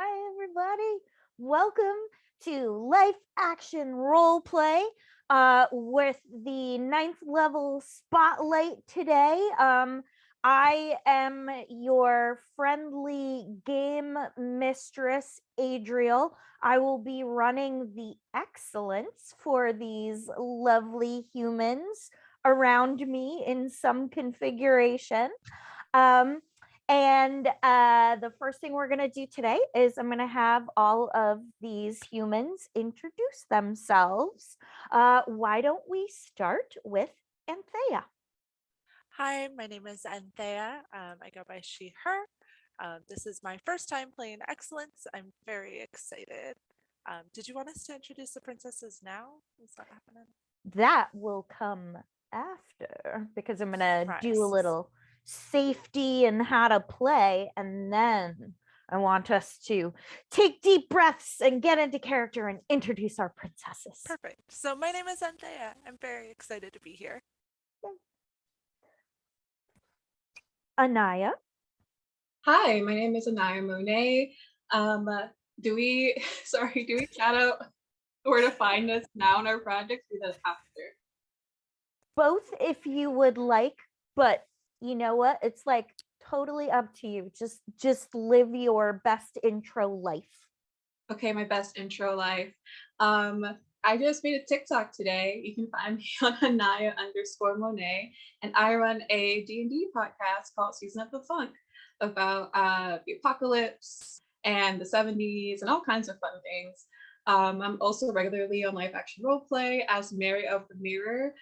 Hi, everybody. Welcome to Life Action Role Play with the 9th level spotlight today. I am your friendly game mistress, Adriel. I will be running the excellence for these lovely humans around me in some configuration. Um, and the first thing we're going to do today is I'm going to have all of these humans introduce themselves. Why don't we start with Anthea? Hi, my name is Anthea. I go by she, her. This is my first time playing Excellence. I'm very excited. Did you want us to introduce the princesses now? Is that happening? That will come after because I'm going to do a Surprise. little safety and how to play. And then I want us to take deep breaths and get into character and introduce our princesses. Perfect. So my name is Anthea. I'm very excited to be here. Anaya. Hi, my name is Anaya Monet. Um, do we shout out where to find us now in our projects or that after? Both if you would like, but you know what? It's like totally up to you. Just live your best intro life. Okay, my best intro life. I just made a TikTok today. You can find me on Anaya_Monet, and I run a D&D podcast called Season of the Funk about the apocalypse and the 70s and all kinds of fun things. I'm also regularly on live action roleplay as Mary of the Mirror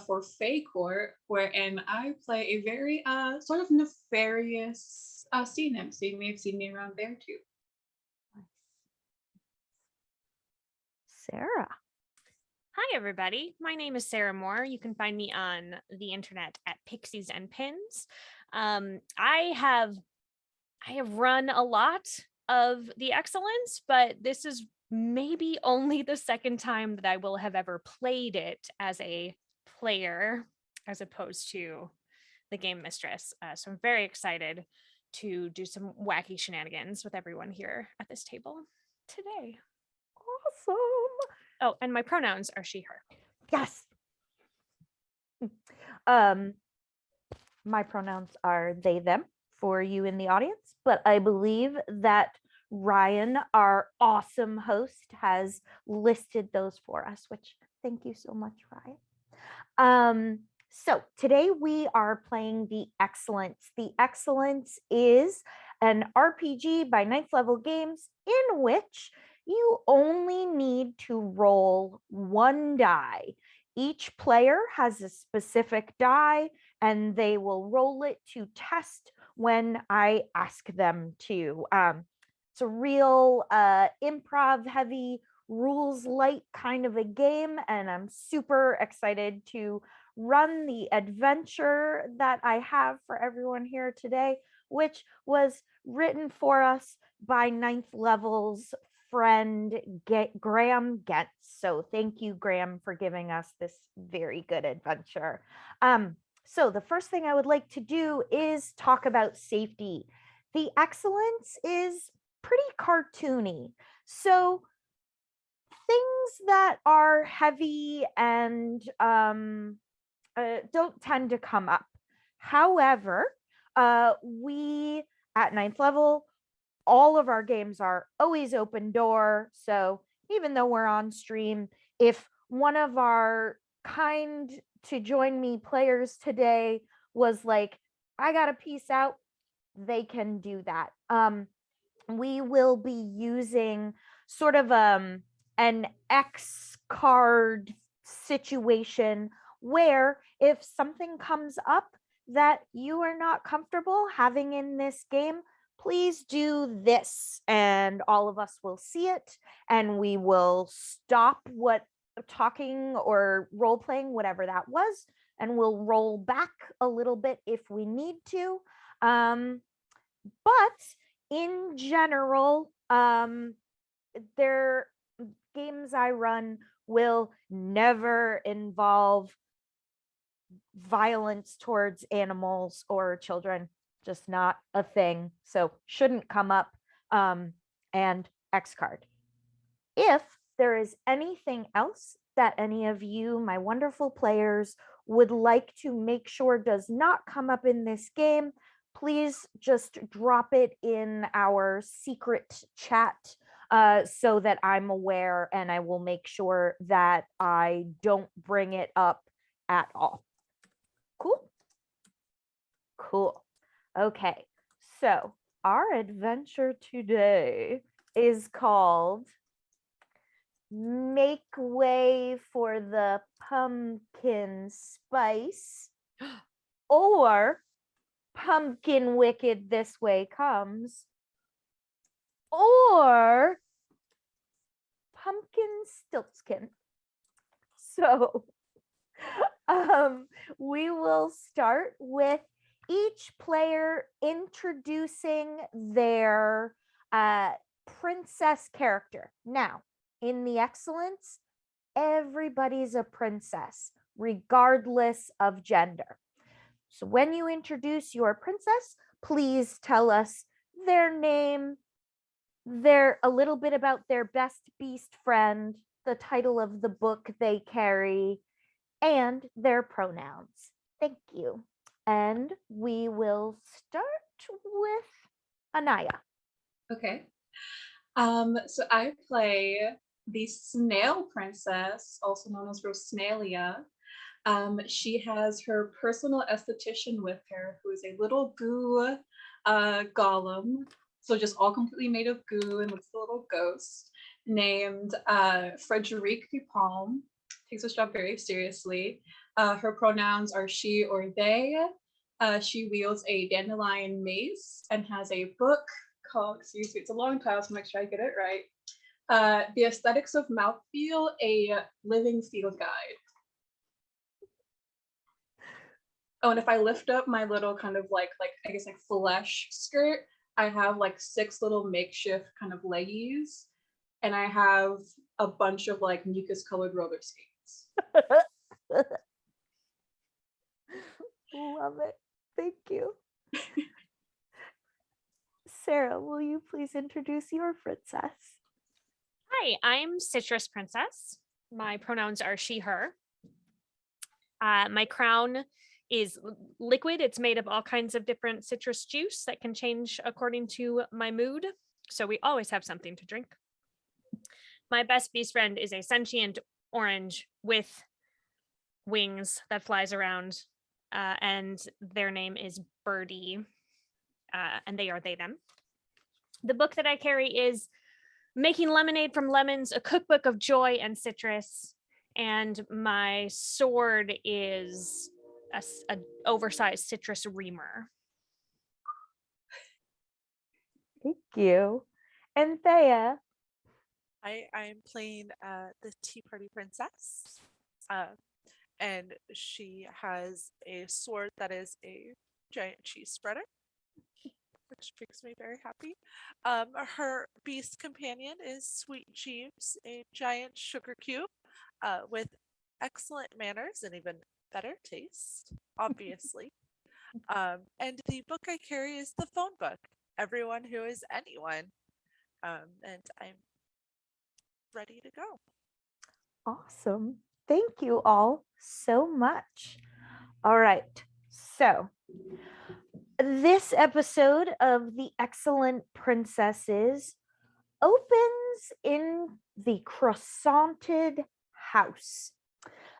for Fae Court, wherein I play a very sort of nefarious sea nymph. So you may have seen me around there too. Sarah. Hi, everybody. My name is Sarah Moore. You can find me on the internet at Pixies and Pins. I have run a lot of the Excellence, but this is maybe only the second time that I will have ever played it as a player as opposed to the game mistress. So I'm very excited to do some wacky shenanigans with everyone here at this table today. Awesome. Oh, and my pronouns are she, her. Yes. My pronouns are they, them for you in the audience, but I believe that Ryan, our awesome host, has listed those for us, which thank you so much, Ryan. So today we are playing the Excellence. The Excellence is an RPG by 9th level games in which you only need to roll one die. Each player has a specific die and they will roll it to test when I ask them to. It's a real improv heavy, rules light kind of a game, and I'm super excited to run the adventure that I have for everyone here today, which was written for us by 9th level's friend Graham Getz. So thank you, Graham, for giving us this very good adventure. So the first thing I would like to do is talk about safety. The Excellence is pretty cartoony. So things that are heavy and don't tend to come up. However, we at 9th level, all of our games are always open door. So even though we're on stream, if one of our kind to join me players today was like, I got to peace out, they can do that. We will be using sort of an X card situation where if something comes up that you are not comfortable having in this game, please do this, and all of us will see it, and we will stop what talking or role playing, whatever that was, and we'll roll back a little bit if we need to. But in general, their games I run will never involve violence towards animals or children, just not a thing. So shouldn't come up. and X card. If there is anything else that any of you, my wonderful players, would like to make sure does not come up in this game, please just drop it in our secret chat so that I'm aware, and I will make sure that I don't bring it up at all. Cool? Cool. Okay, so our adventure today is called Make Way for the Pumpkin Spice or Pumpkin Wicked This Way Comes or Pumpkin Stiltskin. So we will start with each player introducing their princess character. Now, in the Excellence, everybody's a princess, regardless of gender. So when you introduce your princess, please tell us their name, a little bit about their best beast friend, the title of the book they carry, and their pronouns. Thank you. And we will start with Anaya. Okay. So I play the Snail Princess, also known as Rosnalia. She has her personal esthetician with her, who is a little goo golem. So just all completely made of goo and looks a little ghost, named Frederique Dupalm. Takes her job very seriously. Her pronouns are she or they. She wields a dandelion mace and has a book called, excuse me, it's a long title, so make sure I get it right. The Aesthetics of Mouthfeel, a Living Field Guide. Oh, and if I lift up my little kind of like I guess like flesh skirt, I have like 6 little makeshift kind of leggies, and I have a bunch of like mucus colored roller skates. Love it. Thank you. Sarah, will you please introduce your princess? Hi, I'm Citrus Princess. My pronouns are she, her. My crown is liquid. It's made of all kinds of different citrus juice that can change according to my mood. So we always have something to drink. My best beast friend is a sentient orange with wings that flies around, and their name is Birdie, and they are they, them. The book that I carry is Making Lemonade from Lemons, a cookbook of joy and citrus. And my sword is a oversized citrus reamer. Thank you. And Thea. I'm playing the Tea Party Princess, and she has a sword that is a giant cheese spreader, which makes me very happy. Her beast companion is Sweet Jeeves, a giant sugar cube with excellent manners and even better taste, obviously. And the book I carry is the phone book, Everyone Who Is Anyone. And I'm ready to go. Awesome. Thank you all so much. All right. So this episode of The Excellent Princesses opens in the Croissanted House.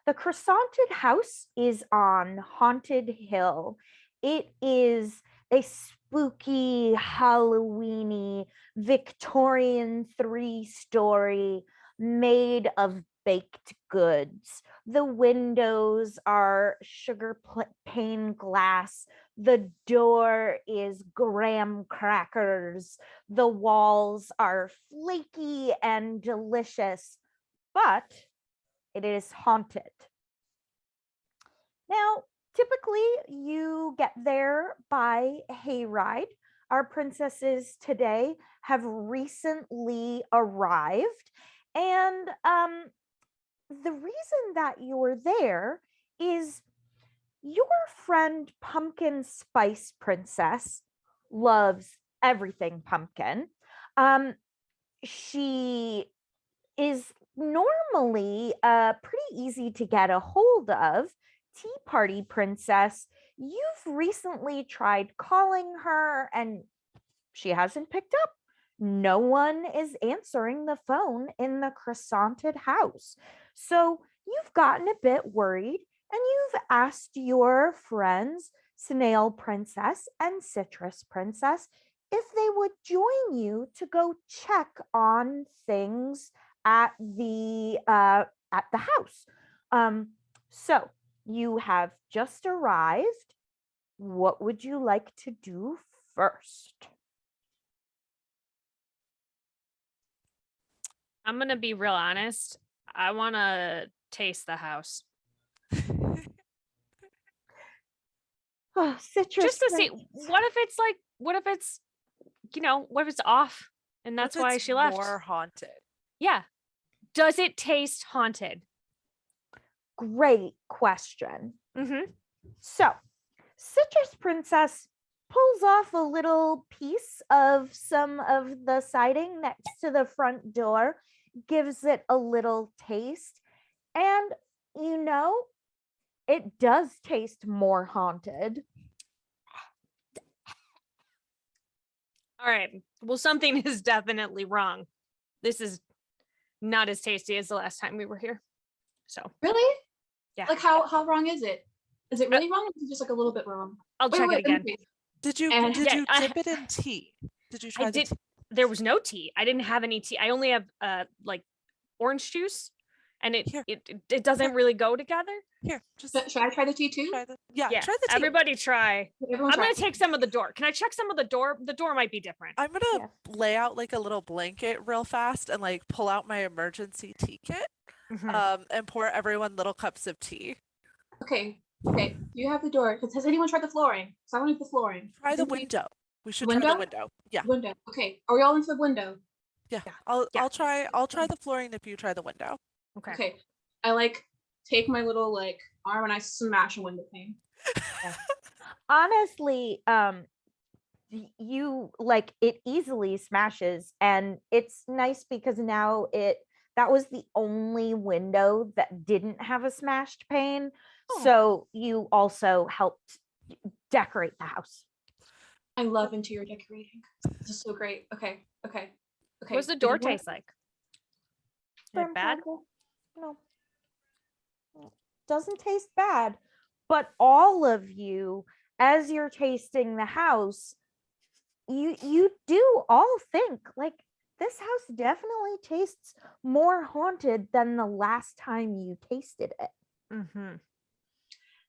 The Croissanted House is on Haunted Hill. It is a spooky, Halloweeny, Victorian 3-story made of baked goods. The windows are sugar pane glass. The door is graham crackers. The walls are flaky and delicious, but it is haunted. Now, typically you get there by hayride. Our princesses today have recently arrived, and the reason that you're there is your friend Pumpkin Spice Princess loves everything pumpkin. she is normally pretty easy to get a hold of. Tea Party Princess, you've recently tried calling her and she hasn't picked up. No one is answering the phone in the croissanted house. So you've gotten a bit worried and you've asked your friends, Snail Princess and Citrus Princess, if they would join you to go check on things at the house. So you have just arrived. What would you like to do first? I'm gonna be real honest. I want to taste the house Oh, Citrus just to see Prince. what if it's like, what if it's, what if it's off, and What that's if why it's she left. more haunted? Yeah. Does it taste haunted? Great question. Mm-hmm. So, Citrus Princess pulls off a little piece of some of the siding next to the front door, gives it a little taste, and it does taste more haunted. All right. Well, something is definitely wrong. This is not as tasty as the last time we were here. So Really? yeah, Like how wrong is it? Is it really wrong or is it just like a little bit wrong? I'll check it let me again. taste. Did you And- did Yeah, you dip it in tea? Did you try I the did. tea? There was no tea. I didn't have any tea. I only have like orange juice, and Here. it doesn't really go together. Here, just Should I try the tea too? try the Yeah, try the tea. everybody try. Everyone I'm try. gonna take some of the door. Can I check some of the door? The door might be different. I'm gonna Yeah. lay out like a little blanket real fast and like pull out my emergency tea kit, Mhm. and pour everyone little cups of tea. Okay. Okay. You have the door. Has anyone tried the flooring? So I want to do the flooring. Try Has the anybody- window. We should try the Window? window. Yeah, Window. Okay. Are we all into the window? yeah. Yeah. I'll Yeah. I'll try the flooring if you try the window. Okay. Okay. I like take my little like arm and I smash a window pane. Honestly, you like it easily smashes, and it's nice because now that was the only window that didn't have a smashed pane. Oh. So you also helped decorate the house. I love interior decorating. This is so great. Okay. Okay. Okay. What's the Did door you wanna- taste like? Is Firm it bad? tackle? No. Doesn't taste bad. But all of you, as you're tasting the house, you do all think like this house definitely tastes more haunted than the last time you tasted it. Mm-hmm.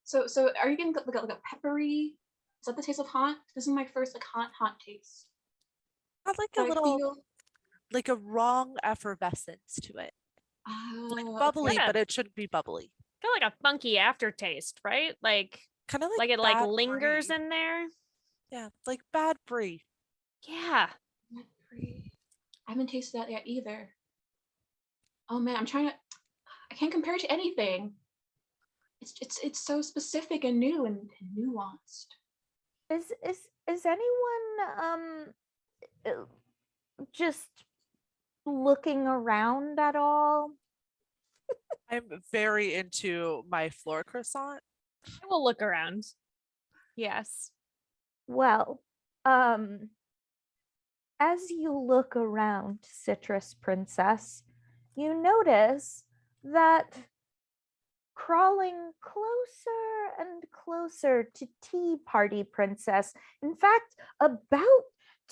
So are you getting like a peppery? Is that the taste of haunt? This is my first like haunt taste. Had like So a I little feel like a wrong effervescence to it. Like bubbly, Yeah. but it shouldn't be bubbly. Feel like a funky aftertaste, right? Like Kind of like it like bad lingers brie. in there. Yeah, like bad brie. Yeah. I haven't tasted that yet either. Oh man, I can't compare it to anything. It's so specific and new and nuanced. Is anyone uh, just looking around at all? I'm very into my floor croissant. I will look around. Yes. Well, as you look around, Citrus Princess, you notice that crawling closer and closer to Tea Party Princess, in fact, about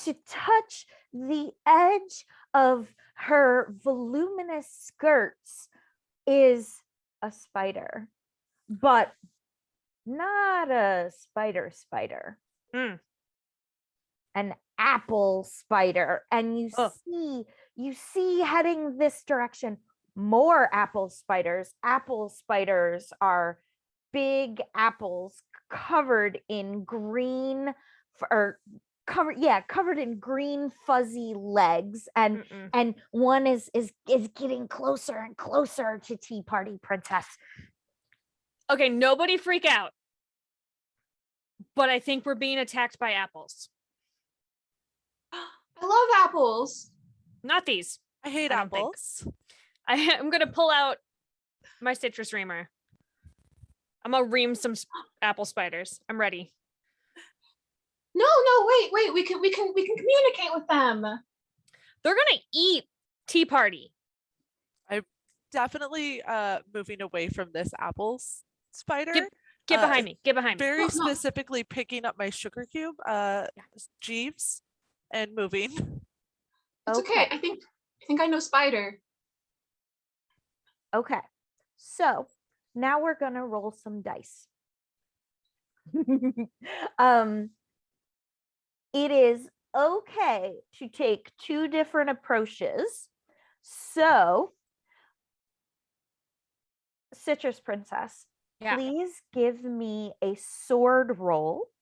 to touch the edge of her voluminous skirts, is a spider, but not a spider. Hmm. An apple spider, and Ugh. you see heading this direction more apple spiders. Apple spiders are big apples covered in green or covered in green fuzzy legs, and Mm-mm. and one is getting closer and closer to Tea Party Princess. Okay, nobody freak out. But I think we're being attacked by apples. I love apples. Not these. I hate I don't think. apples. I'm gonna pull out my citrus reamer. I'm gonna ream some apple spiders. I'm ready. No, wait. We can communicate with them. They're gonna eat Tea Party. Definitely moving away from this apples spider. Get behind me. Get behind me. Very No. specifically picking up my sugar cube, Jeeves, and moving. It's okay. I think I know spider. Okay. So now we're gonna roll some dice. It is okay to take two different approaches. So, Citrus Princess, Yeah. please give me a sword roll.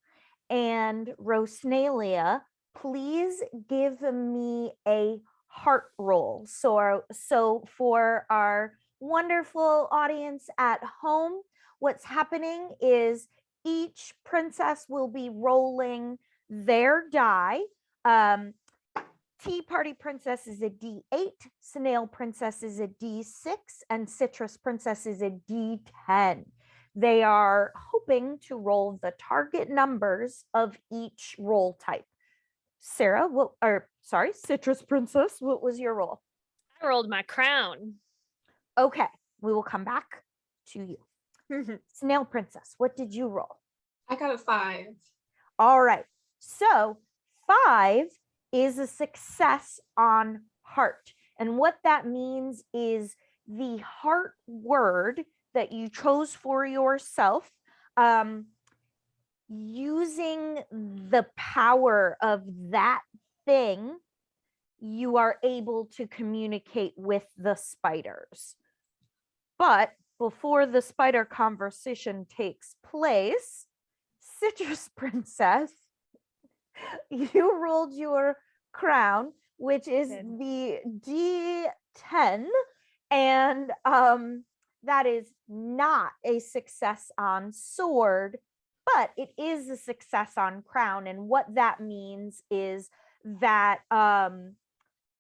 And Rosnalia, please give me a heart roll. So for our wonderful audience at home, what's happening is each princess will be rolling their die. Tea Party Princess is a D8, Snail Princess is a D6, and Citrus Princess is a D10. They are hoping to roll the target numbers of each roll type. Sarah, Citrus Princess, what was your roll? I rolled my crown. Okay, we will come back to you. Snail Princess, what did you roll? I got a 5. All right, so 5 is a success on heart. And what that means is the heart word that you chose for yourself, using the power of that thing, you are able to communicate with the spiders. But before the spider conversation takes place, Citrus Princess, you rolled your crown, which is the D10, and that is not a success on sword, but it is a success on crown. And what that means is that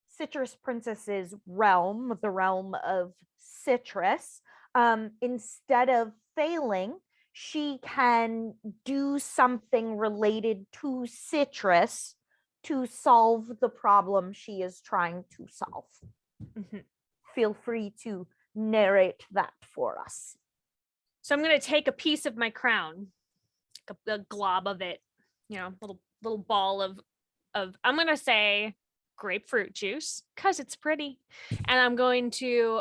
Citrus Princess's realm, the realm of citrus, instead of failing, she can do something related to citrus to solve the problem she is trying to solve. Feel free to narrate that for us. So I'm gonna take a piece of my crown, a glob of it, little ball of I'm gonna say grapefruit juice because it's pretty, and I'm going to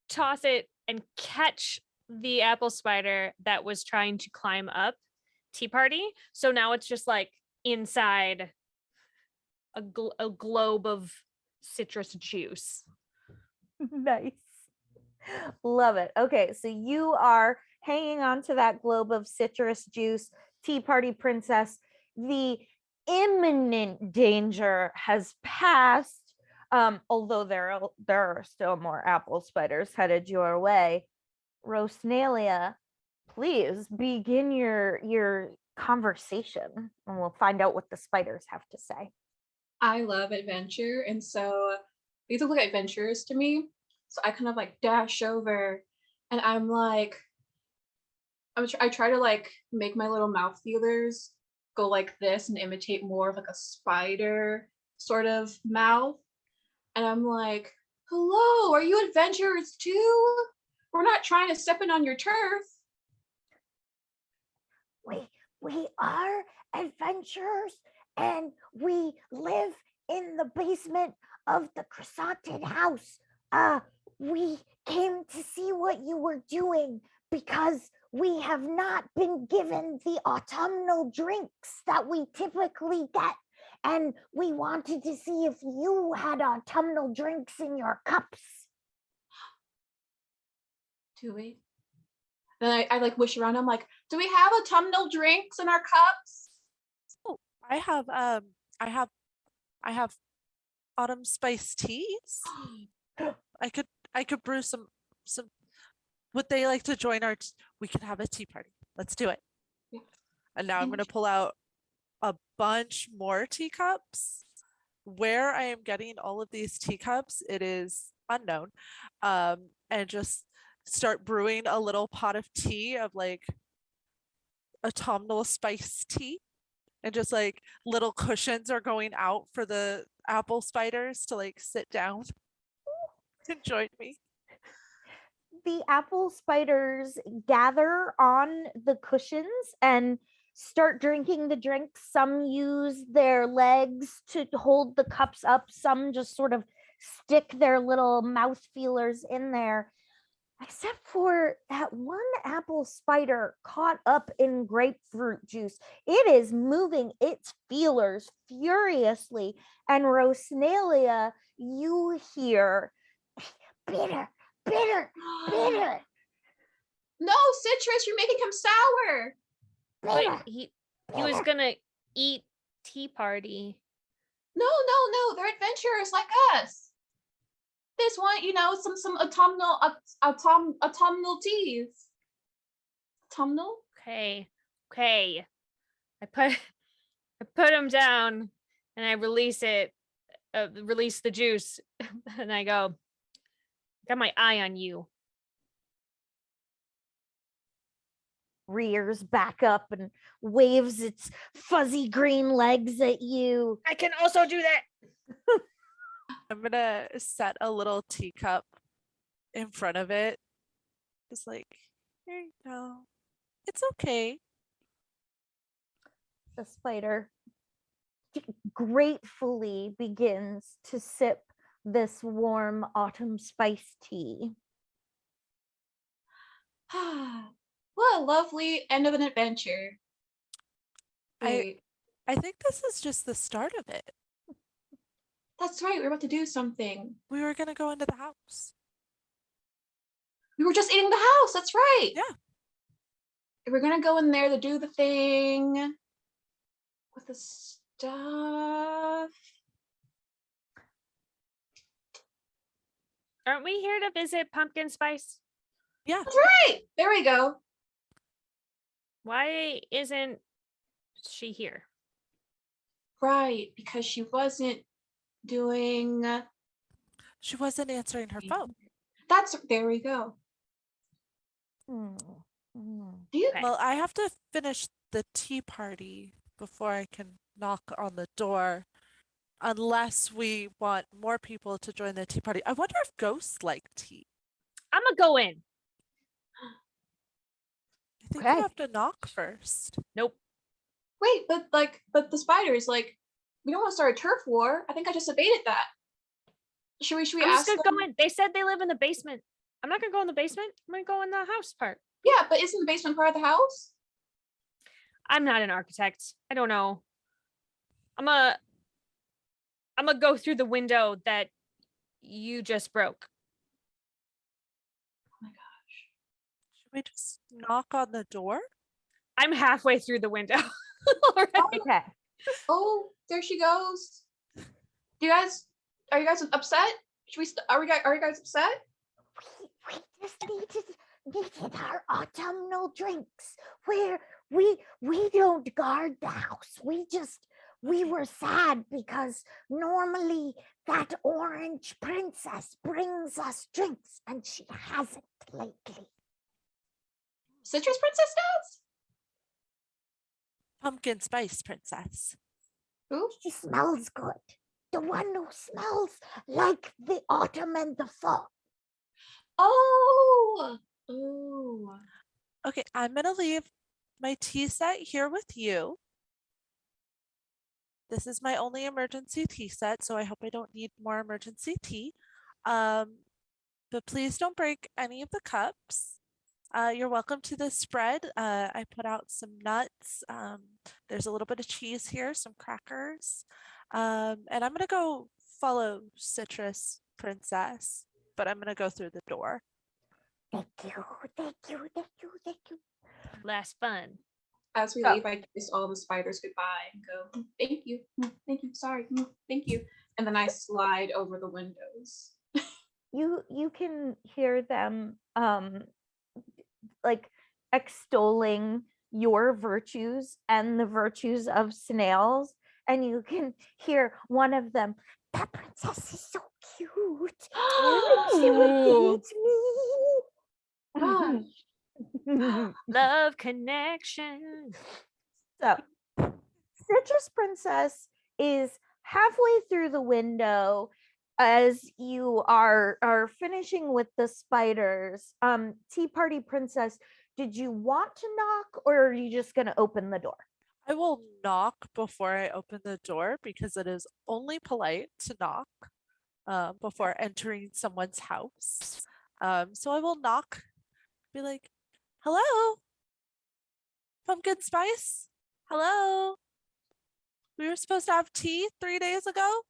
toss it and catch the apple spider that was trying to climb up Tea Party. So now it's just like inside a globe of citrus juice. Nice. Love it. Okay, so you are hanging on to that globe of citrus juice. Tea Party Princess, the imminent danger has passed, although there are still more apple spiders headed your way. Rosnalia, please begin your conversation, and we'll find out what the spiders have to say. I love adventure, and so these look like adventures to me. So I kind of like dash over, and I'm like, I try to like make my little mouth feelers go like this and imitate more of like a spider sort of mouth. And I'm like, hello, are you adventurers too? We're not trying to step in on your turf. We are adventurers, and we live in the basement of the croissanted house. We came to see what you were doing because we have not been given the autumnal drinks that we typically get. And we wanted to see if you had autumnal drinks in your cups. Do we? Then I like wish around. I'm like, do we have autumnal drinks in our cups? Oh, I have autumn spice teas. I could brew some. Would they like to join our? We can have a tea party. Let's do it. Yeah. And now I'm going to pull out a bunch more teacups where I am getting all of these teacups, it is unknown. And just start brewing a little pot of tea of like autumnal spice tea. And just like little cushions are going out for the apple spiders to like sit down and join me. The apple spiders gather on the cushions and start drinking the drink. Some use their legs to hold the cups up, some just sort of stick their little mouth feelers in there. Except for that one apple spider caught up in grapefruit juice. It is moving its feelers furiously. And Rosnalia, you hear bitter, bitter, bitter, No, Citrus, you're making him sour. Wait, bitter. he was gonna eat tea party. No, they're adventurers like us. This one, some autumnal teas. Autumnal? Okay. I put him down and I release the juice and I go, got my eye on you. Rears back up and waves its fuzzy green legs at you. I can also do that. I'm gonna set a little teacup in front of it. Just like, here you go. It's okay. The spider gratefully begins to sip this warm autumn spice tea. What a lovely end of an adventure. I think this is just the start of it. That's right, we're about to do something. We were gonna go into the house. We were just eating the house, that's right. Yeah. We're gonna go in there to do the thing with the stuff. Aren't we here to visit Pumpkin Spice? Yeah. That's right. There we go. Why isn't she here? Right, because she wasn't doing. She wasn't answering her phone. There we go. Mm, mm. Do you? Okay. Well, I have to finish the tea party before I can knock on the door. Unless we want more people to join the tea party. I wonder if ghosts like tea. I'm gonna go in. I think Okay. you have to knock first. Nope. Wait, but the spiders, we don't want to start a turf war. I think I just debated that. Should we I'm ask just gonna them? go in. They said they live in the basement. I'm not gonna go in the basement. I'm gonna go in the house part. Yeah, but isn't the basement part of the house? I'm not an architect. I don't know. I'm gonna go through the window that you just broke. Oh my gosh. Should we just knock on the door? I'm halfway through the window. Already. Okay. Oh, there she goes. Are you guys upset? Are you guys upset? We just needed our autumnal drinks. We don't guard the house. We were sad because normally that orange princess brings us drinks and she hasn't lately. Citrus Princess does? Pumpkin Spice Princess. Who? She smells good. The one who smells like the autumn and the fall. Oh. Oh. Okay, I'm gonna leave my tea set here with you. This is my only emergency tea set, so I hope I don't need more emergency tea. But please don't break any of the cups. You're welcome to the spread. I put out some nuts. There's a little bit of cheese here, some crackers. And I'm gonna go follow Citrus Princess, but I'm gonna go through the door. Thank you. Last fun. As we Oh. leave, I kiss all the spiders goodbye and go, thank you, sorry, thank you. And then I slide over the windows. You can hear them like extolling your virtues and the virtues of snails, and you can hear one of them, "That princess is so cute. She would Gosh. date me." Love connection. So, Citrus Princess is halfway through the window as you are finishing with the spiders. Tea Party Princess, did you want to knock or are you just gonna open the door? I will knock before I open the door because it is only polite to knock before entering someone's house. So I will knock, be like, "Hello, pumpkin spice. Hello. We were supposed to have tea 3 days ago.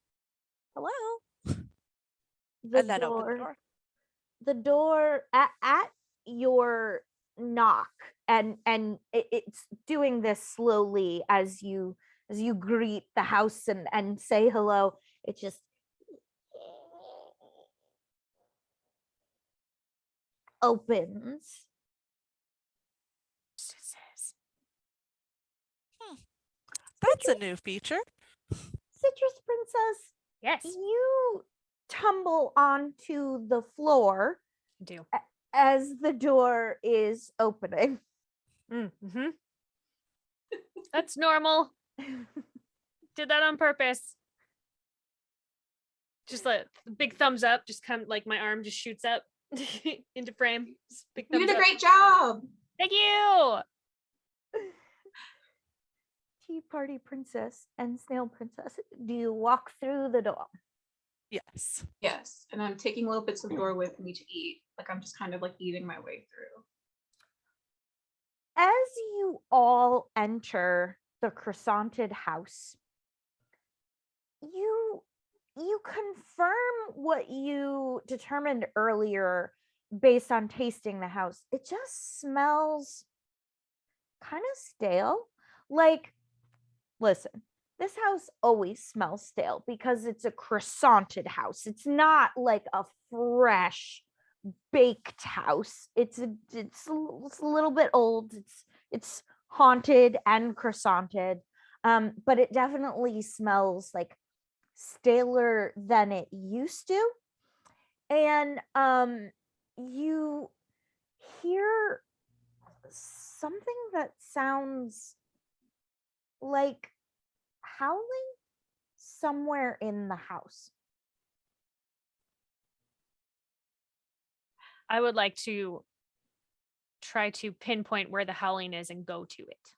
Hello." The And then open the door. The door at your knock, and it's doing this slowly as you greet the house and say hello. It just opens. That's a new feature. Citrus Princess, Yes, you tumble onto the floor I do. as the door is opening. Mm-hmm. That's normal. Did that on purpose. Just a big thumbs up. Just come like my arm just shoots up into frame. Just big You thumbs did a up. great job. Thank you. Tea Party Princess and Snail Princess, do you walk through the door? Yes. Yes, and I'm taking little bits of door with me to eat. Like I'm just kind of like eating my way through. As you all enter the croissanted house, you confirm what you determined earlier based on tasting the house. It just smells kind of stale. Like, listen, this house always smells stale because it's a croissanted house. It's not like a fresh baked house. It's a little bit old. It's haunted and croissanted. But it definitely smells like staler than it used to. And you hear something that sounds like howling somewhere in the house. I would like to try to pinpoint where the howling is and go to it.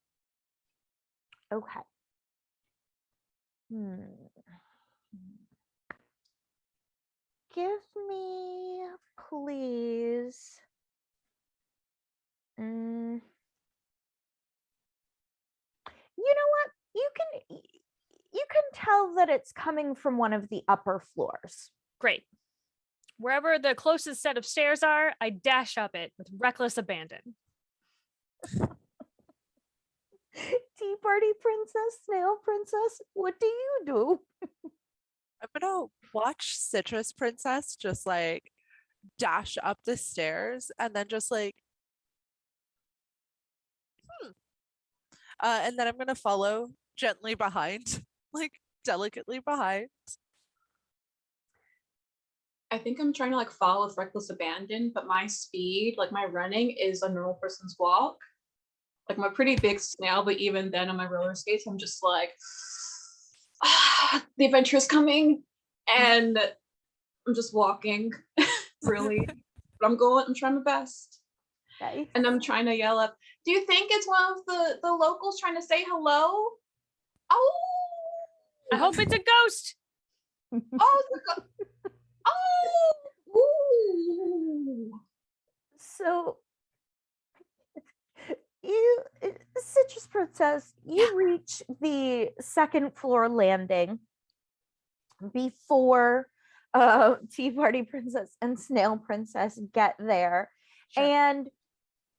Okay. Give me, please. You know what? You can tell that it's coming from one of the upper floors. Great. Wherever the closest set of stairs are, I dash up it with reckless abandon. Tea Party Princess, Snail Princess, what do you do? I'm gonna watch Citrus Princess just like dash up the stairs and then just like and then I'm gonna follow gently behind, like delicately behind. I think I'm trying to like follow with reckless abandon, but my speed, like my running, is a normal person's walk. Like I'm a pretty big snail, but even then on my roller skates, I'm just like, the adventure is coming, and I'm just walking, really. But I'm trying my best, Nice. and I'm trying to yell up. Do you think it's one of the locals trying to say hello? Oh, I hope it's a ghost. oh, oh, ooh. So Citrus Princess, you reach the second floor landing before Tea Party Princess and Snail Princess get there. Sure. And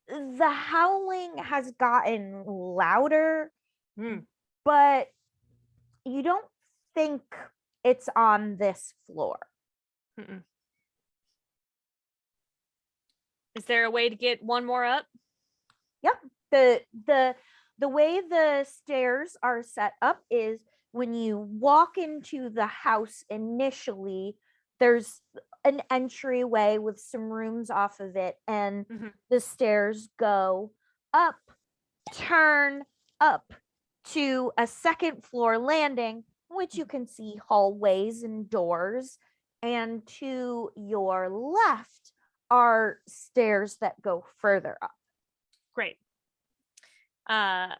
the howling has gotten louder, but you don't think it's on this floor. Mm-mm. Is there a way to get one more up? Yep. The way the stairs are set up is when you walk into the house initially, there's an entryway with some rooms off of it, and the stairs go up, turn up to a second floor landing, which you can see hallways and doors. And to your left are stairs that go further up. Great. I'm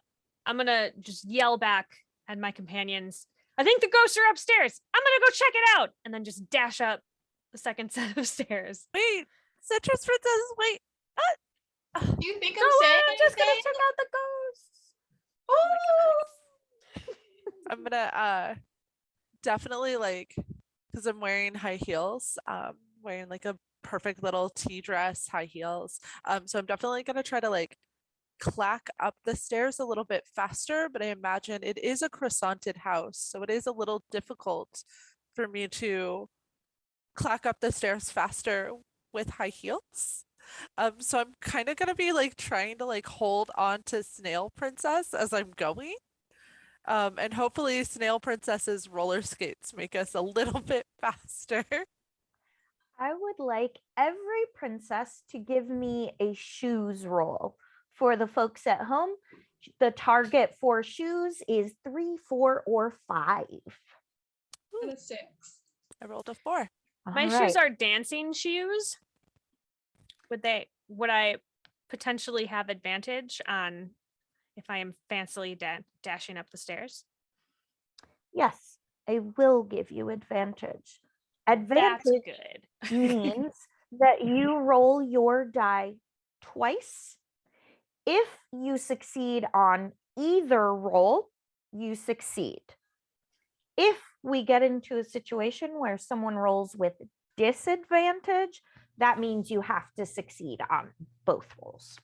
gonna just yell back at my companions. I think the ghosts are upstairs. I'm gonna go check it out, and then just dash up the second set of stairs. Wait, Citrus Princess, wait. Do you think Go I'm on, saying I'm just gonna anything? check out the ghosts. Oh I'm gonna definitely like, because I'm wearing high heels, wearing like a perfect little tea dress, high heels. So I'm definitely gonna try to like clack up the stairs a little bit faster, but I imagine it is a croissanted house, so it is a little difficult for me to clack up the stairs faster with high heels. So I'm kind of gonna be like trying to like hold on to Snail Princess as I'm going. And hopefully Snail Princess's roller skates make us a little bit faster. I would like every princess to give me a shoes roll. For the folks at home, the target for shoes is 3, 4, or 5. and a 6. I rolled a 4. My All shoes right. are dancing shoes. Would I potentially have advantage on if I am fancily dashing up the stairs? Yes, I will give you advantage. That's Advantage good. means that you roll your die twice. If you succeed on either roll, you succeed. If we get into a situation where someone rolls with disadvantage, that means you have to succeed on both rolls.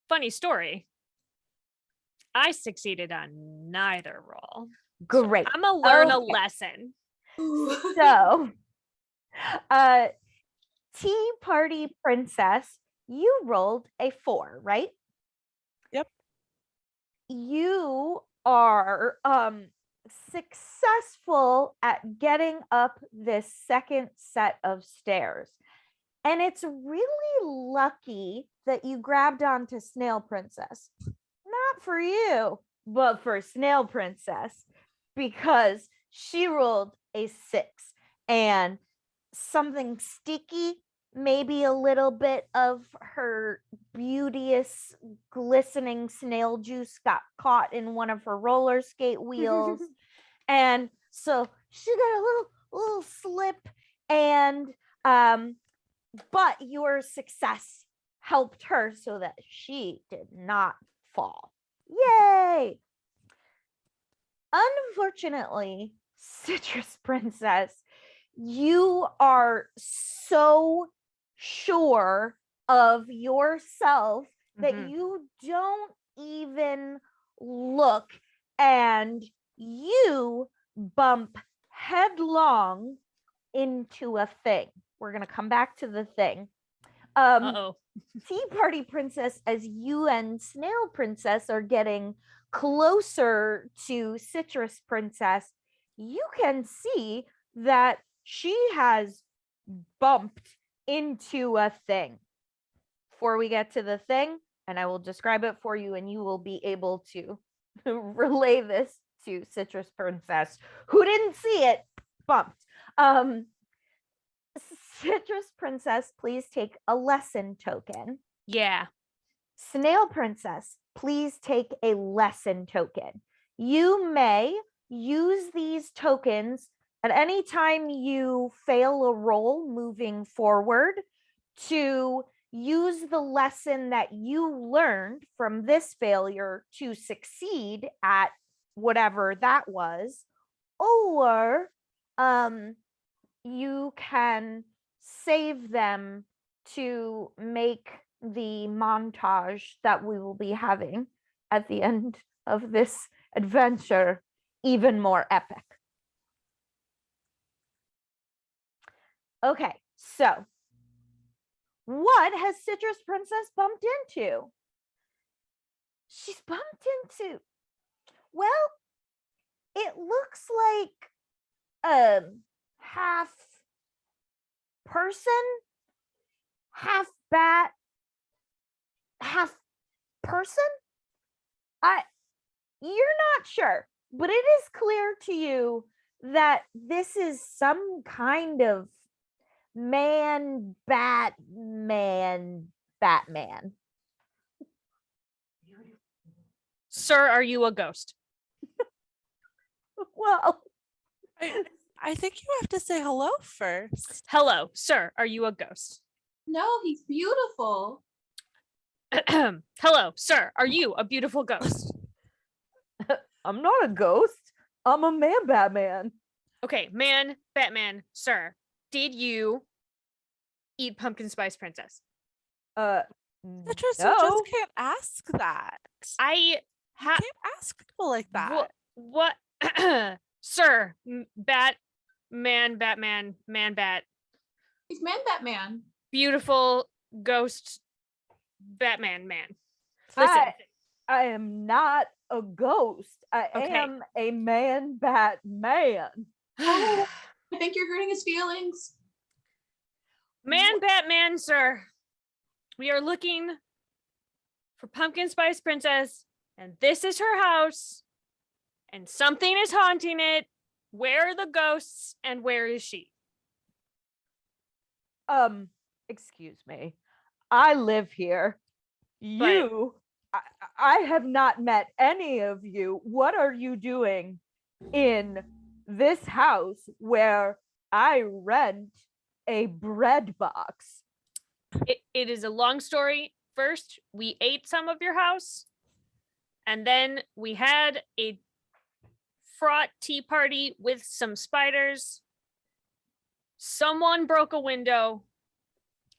Funny story. I succeeded on neither roll. Great. I'm gonna learn a Okay. lesson. So, Tea Party Princess, you rolled a 4, right? Yep. You are successful at getting up this second set of stairs. And it's really lucky that you grabbed onto Snail Princess. Not for you, but for Snail Princess, because she rolled a 6, and something sticky, maybe a little bit of her beauteous glistening snail juice got caught in one of her roller skate wheels. And so she got a little slip, and but your success helped her so that she did not fall. Yay! Unfortunately, Citrus Princess, you are so sure of yourself that you don't even look, and you bump headlong into a thing. We're going to come back to the thing. Uh-oh. Tea Party Princess, as you and Snail Princess are getting closer to Citrus Princess, you can see that she has bumped into a thing. Before we get to the thing, and I will describe it for you, and you will be able to relay this to Citrus Princess, who didn't see it, bumped. Citrus Princess, please take a lesson token. Yeah. Snail Princess, please take a lesson token. You may use these tokens at any time you fail a roll moving forward to use the lesson that you learned from this failure to succeed at whatever that was, or you can save them to make the montage that we will be having at the end of this adventure even more epic. Okay, so what has Citrus Princess bumped into? She's bumped into Well, it looks like half person, half bat, half person. You're not sure, but it is clear to you that this is some kind of Batman. Sir, are you a ghost? Well, I think you have to say hello first. Hello, sir, are you a ghost? No, he's beautiful. Hello, sir, are you a beautiful ghost? I'm not a ghost. I'm a man Batman. Okay, man, Batman, sir, did you eat pumpkin spice princess? Citrus, No. you just can't ask that. I You have can't ask people like that. what sir, Batman, man bat, He's man Batman. beautiful ghost Batman man. Listen, I am not a ghost. I Okay. am a man Batman. Oh, I think you're hurting his feelings. man Batman, sir, we are looking for pumpkin spice princess, and this is her house, and something is haunting it. Where are the ghosts, and where is she? Excuse me. I live here. I have not met any of you. What are you doing in this house where I rent a bread box? It is a long story. First, we ate some of your house, and then we had a fraught tea party with some spiders. Someone broke a window,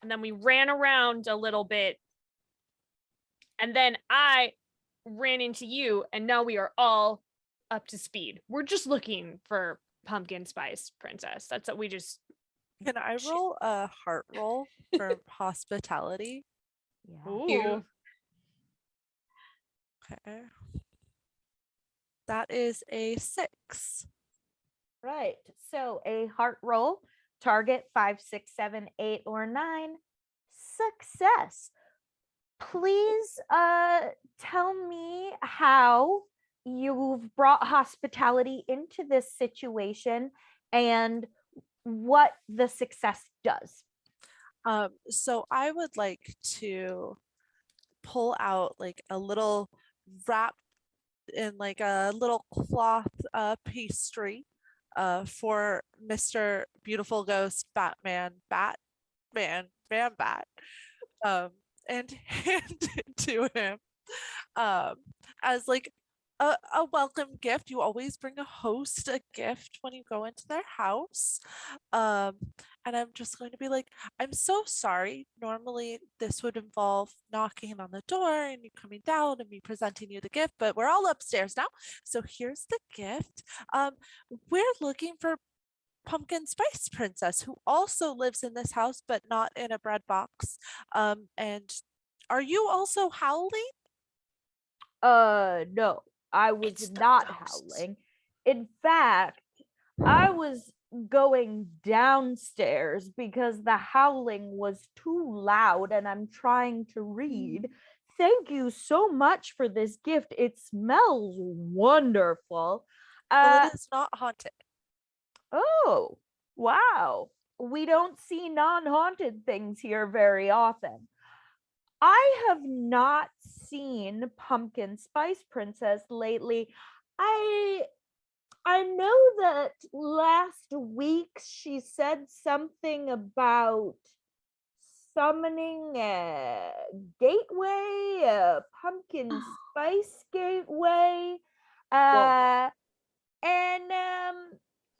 and then we ran around a little bit, and then I ran into you, and now we are all up to speed. We're just looking for pumpkin spice princess. That's what we just. Can I roll a heart roll for hospitality? Yeah. Cute. Okay. That is a 6. Right. So a heart roll, target 5, 6, 7, 8, or 9. Success. Please tell me how you've brought hospitality into this situation and what the success does. So I would like to pull out like a little wrap in like a little cloth pastry for Mr. Beautiful Ghost Batman Bat and hand it to him as like a welcome gift. You always bring a host a gift when you go into their house. And I'm just going to be like, I'm so sorry. Normally, this would involve knocking on the door and you coming down and me presenting you the gift, but we're all upstairs now. So here's the gift. We're looking for Pumpkin Spice Princess, who also lives in this house, but not in a bread box. And are you also howling? No, I was It's the not ghosts. howling. In fact, I was going downstairs because the howling was too loud and I'm trying to read. Thank you so much for this gift. It smells wonderful. Well, it is not haunted. Oh, wow. We don't see non-haunted things here very often. I have not seen Pumpkin Spice Princess lately. I I know that last week she said something about summoning a gateway, a pumpkin spice gateway. Well, And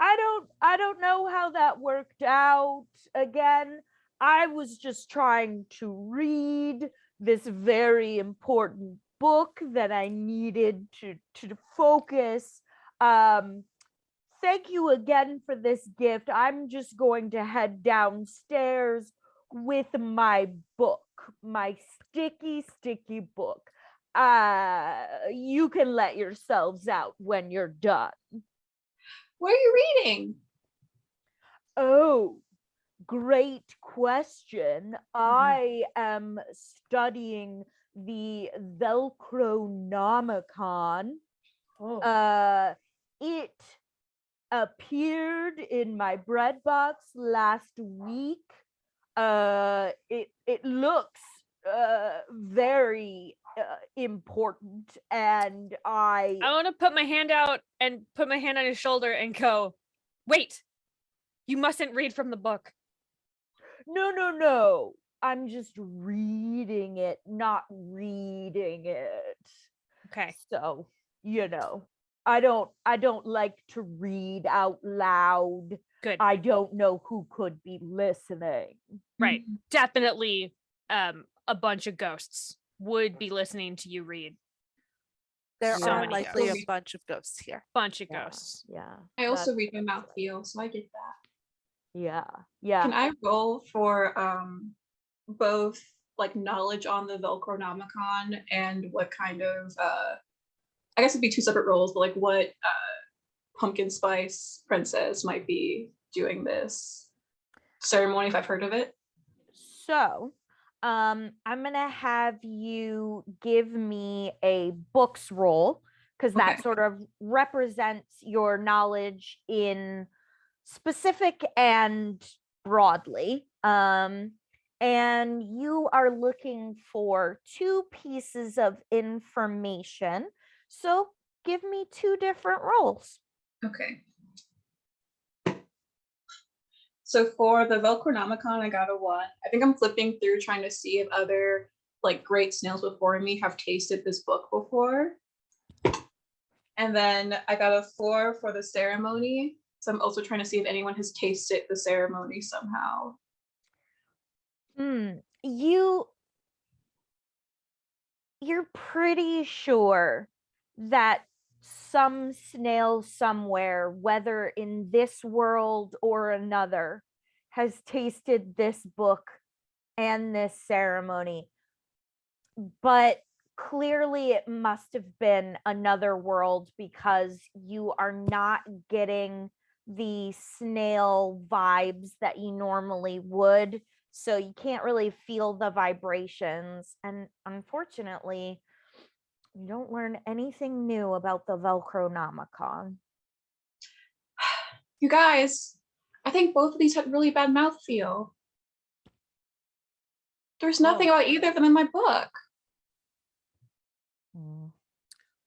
I don't know how that worked out. Again, I was just trying to read this very important book that I needed to focus. Thank you again for this gift. I'm just going to head downstairs with my book, my sticky book. You can let yourselves out when you're done. What are you reading? Oh, great question. I am studying the Velcronomicon. Oh. It appeared in my bread box last week. It looks very important, and I want to put my hand out and put my hand on his shoulder and go, wait, you mustn't read from the book. No. I'm just reading it, not reading it. Okay. So, I don't like to read out loud. Good. I don't know who could be listening. Right. Definitely a bunch of ghosts would be listening to you read. There So are many likely ghosts. a bunch of ghosts here. Bunch of Yeah. ghosts. Yeah. I also that's read my what mouth it's like. feel, so I get that. Yeah. Can I roll for both like knowledge on the Velcronomicon and what kind of I guess it'd be two separate roles, but like what pumpkin spice princess might be doing this ceremony if I've heard of it? So, I'm gonna have you give me a books roll because that Okay. sort of represents your knowledge in specific and broadly. And you are looking for two pieces of information. So give me two different rolls. Okay. So for the Velcronomicon, I got a 1. I think I'm flipping through trying to see if other like great snails before me have tasted this book before. And then I got a 4 for the ceremony. So I'm also trying to see if anyone has tasted the ceremony somehow. You're pretty sure that some snail somewhere, whether in this world or another, has tasted this book and this ceremony. But clearly it must have been another world because you are not getting the snail vibes that you normally would. So you can't really feel the vibrations. And unfortunately, you don't learn anything new about the Velcronomicon. You guys, I think both of these had really bad mouthfeel. There's nothing about either of them in my book.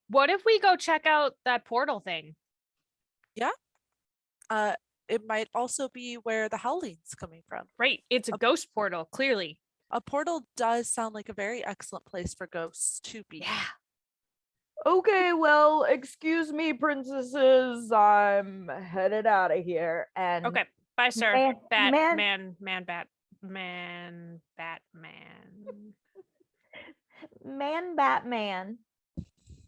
What if we go check out that portal thing? It might also be where the howling's coming from. Right. It's a ghost portal, clearly. A portal does sound like a very excellent place for ghosts to be. Yeah. Okay, well, excuse me, princesses. I'm headed out of here. And Okay. Bye, sir. Man- Batman. Batman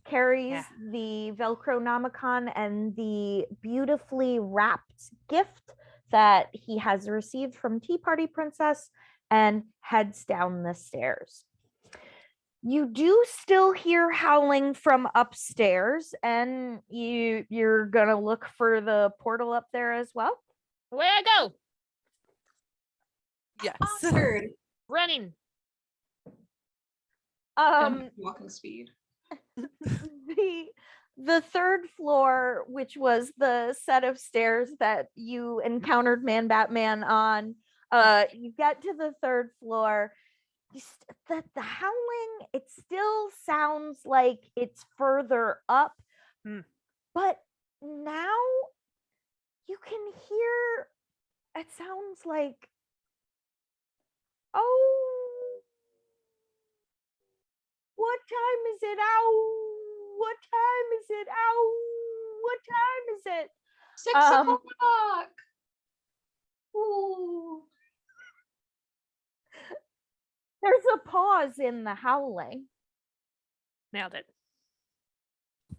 carries Yeah. the Velcronomicon and the beautifully wrapped gift that he has received from Tea Party Princess and heads down the stairs. You do still hear howling from upstairs, and you're gonna look for the portal up there as well. Away I go. Yes. Third. Running. Walking speed. The third floor, which was the set of stairs that you encountered Batman on, you get to the third floor. The howling, it still sounds like it's further up, but now you can hear it sounds like, oh, what time is it? Ow, what time is it? Ow, what time is it? 6 o'clock. Ooh. There's a pause in the howling. Nailed it.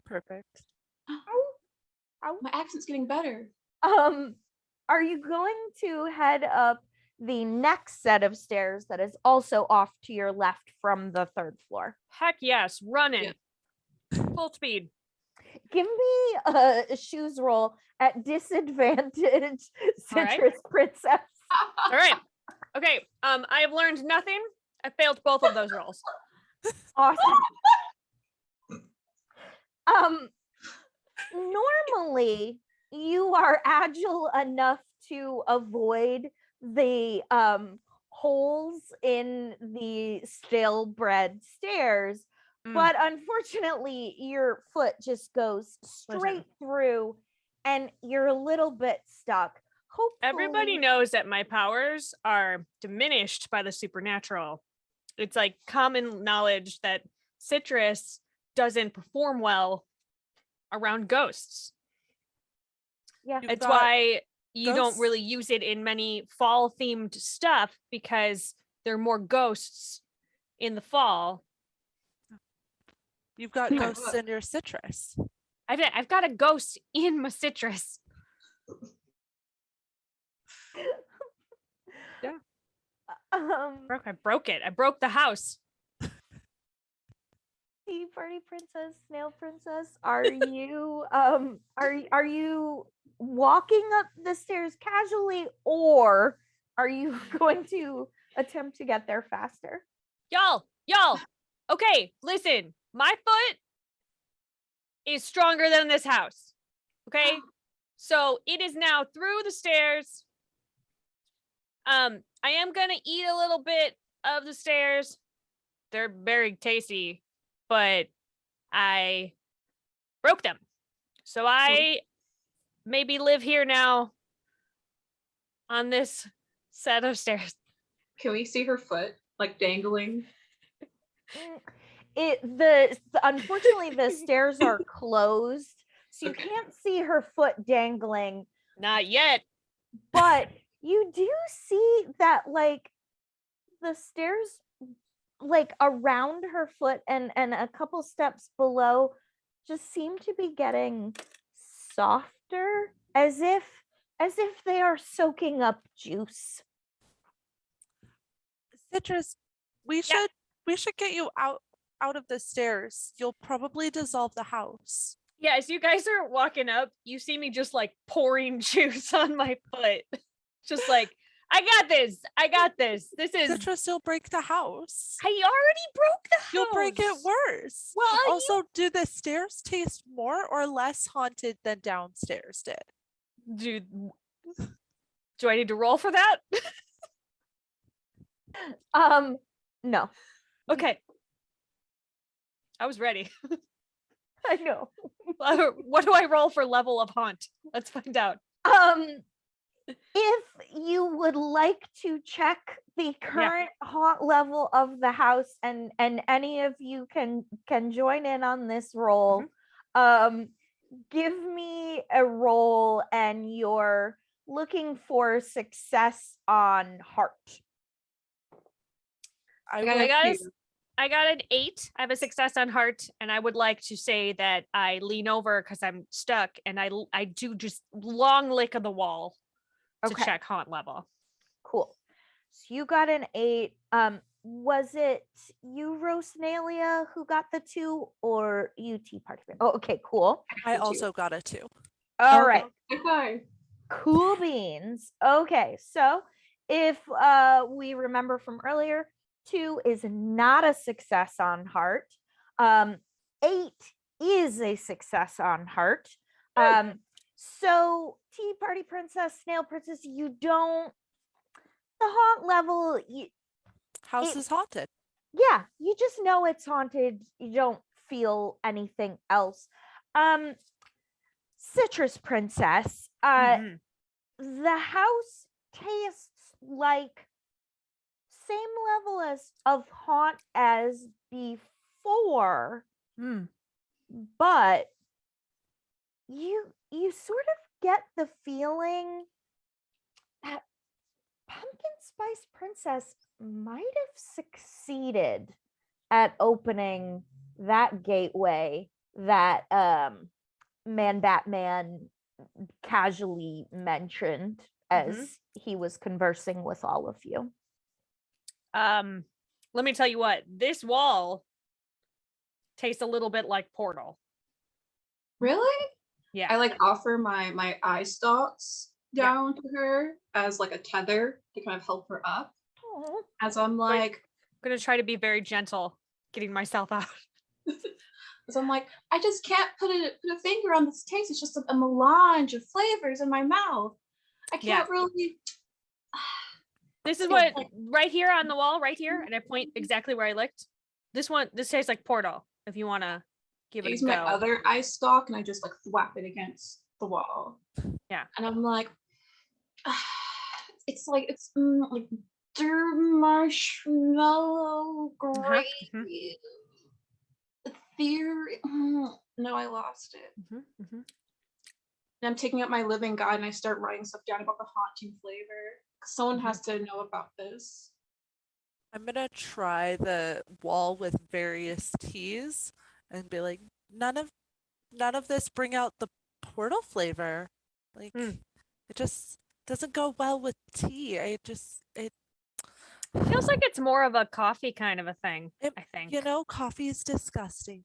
Perfect. Ow. My accent's getting better. Are you going to head up the next set of stairs that is also off to your left from the third floor. Heck yes, running. Yeah. Full speed. Give me a shoes roll at disadvantage, All right. Citrus Princess. All right. Okay. I have learned nothing. I failed both of those rolls. Awesome. Normally you are agile enough to avoid the holes in the stale bread stairs, but unfortunately your foot just goes straight through and you're a little bit stuck. Hopefully Everybody knows that my powers are diminished by the supernatural. It's like common knowledge that Citrus doesn't perform well around ghosts. Yeah. You've It's got why you don't ghosts? really use it in many fall themed stuff, because there are more ghosts in the fall. You've got Yeah. ghosts in your citrus. I've got a ghost in my Citrus. Yeah. I broke it. I broke the house. Tea Party Princess, Snail Princess, are you are you walking up the stairs casually, or are you going to attempt to get there faster? Y'all. Okay, listen. My foot is stronger than this house. Okay? So it is now through the stairs. I am gonna eat a little bit of the stairs. They're very tasty, but I broke them. So I maybe live here now on this set of stairs. Can we see her foot like dangling? Unfortunately the stairs are closed, so you Okay. can't see her foot dangling, Not yet. but you do see that like the stairs like around her foot and a couple steps below just seem to be getting softer, as if they are soaking up juice. Citrus, we should get you out of the stairs. You'll probably dissolve the house. Yeah, as you guys are walking up, you see me just like pouring juice on my foot. Just like, I got this. This is Citrus, you'll break the house. I already broke the house. You'll break it worse. Well, also, do the stairs taste more or less haunted than downstairs did? Do I need to roll for that? No. Okay. I was ready. I know. What do I roll for level of haunt? Let's find out. If you would like to check the current haunt level of the house, and any of you can join in on this roll, give me a roll, and you're looking for success on heart. I got an 8. I have a success on heart, and I would like to say that I lean over because I'm stuck, and I do just long lick of the wall to check haunt level. Cool. So you got an 8. Was it you, Rosnalia, who got the 2, or you, Tea Party? Oh, okay, cool. I also got a 2. All right. Okay. Cool beans. Okay, so if we remember from earlier, 2 is not a success on heart. 8 is a success on heart. So Tea Party Princess, Snail Princess, you don't, the haunt level, House is haunted. yeah, you just know it's haunted. You don't feel anything else. Citrus Princess, the house tastes like same level of haunt as before, but you sort of get the feeling that Pumpkin Spice Princess might have succeeded at opening that gateway that Man Batman casually mentioned as he was conversing with all of you. Let me tell you what, this wall tastes a little bit like Portal. Really? Yeah. I like offer my eye stalks down to her as like a tether to kind of help her up. Oh. As I'm like, I'm gonna try to be very gentle, getting myself out. as I'm like, I just can't put a finger on this taste. It's just a melange of flavors in my mouth. I can't really. This is It's what like- right here on the wall, right here, and I point exactly where I licked. This tastes like Portal. If you want to give I it a use go. my other eye stalk and I just like thwap it against the wall. Yeah. And I'm like, it's like like marshmallow gravy. Theory. No, I lost it. And I'm taking up my living guide and I start writing stuff down about the haunting flavor. Someone has to know about this. I'm gonna try the wall with various teas and be like, none of this bring out the Portal flavor. Like it just doesn't go well with tea. It Feels like it's more of a coffee kind of a thing, I think. Coffee is disgusting.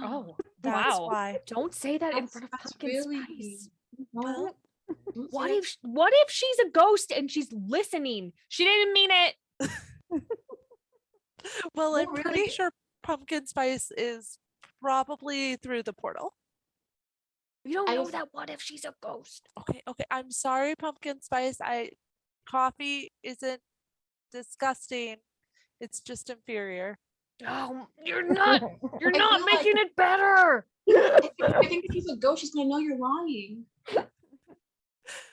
Oh, That's wow. why. Don't say that in front of That's pumpkin really spice. well. What if she's a ghost and she's listening? She didn't mean it. Well, No, I'm pretty really. sure pumpkin spice is probably through the portal. You don't I know just- that. What if she's a ghost? Okay. I'm sorry, pumpkin spice. Coffee isn't disgusting. It's just inferior. Oh, you're not. You're I not feel making like- it better. I think if she's a ghost, she's gonna know you're lying.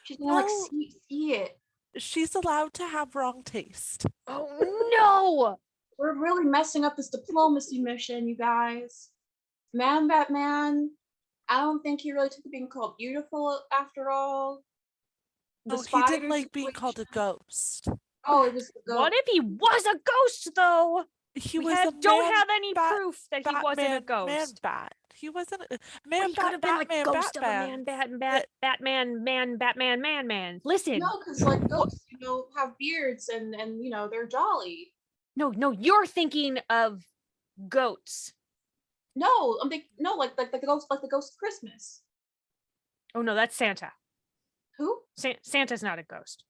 She's gonna like Well- see it. She's allowed to have wrong taste. Oh no. We're really messing up this diplomacy mission, you guys. Batman. I don't think he really took to being called beautiful after all. The Oh, he spider didn't like being called a situation- ghost. Oh, it was the ghost. What if he was a ghost though? He We was a don't man have any bat- proof that he wasn't a Batman man ghost. bat. He wasn't a But man he could have bat, been like Batman, ghost Batman. of a Batman. Listen. No, because like ghosts, have beards and they're jolly. No, you're thinking of goats. No, I'm thinking like the ghost, like the ghost of Christmas. Oh no, that's Santa. Who? Santa's not a ghost.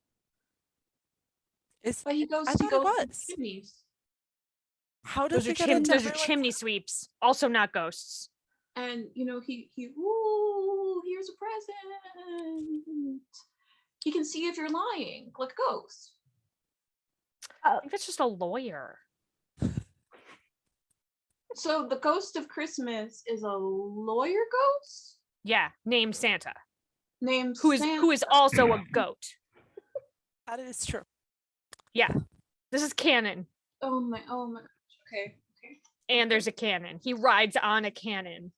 But he goes. I He thought it goes to was. chimneys. How does Those are he get into those are everyone's- chimney sweeps. Also not ghosts. And ooh, here's a present. He can see if you're lying, like a ghost. I think that's just a lawyer. So the ghost of Christmas is a lawyer ghost Yeah, named Santa. named Who is also a goat. That is true. This is canon. Oh my gosh. Okay. And there's a cannon. He rides on a cannon.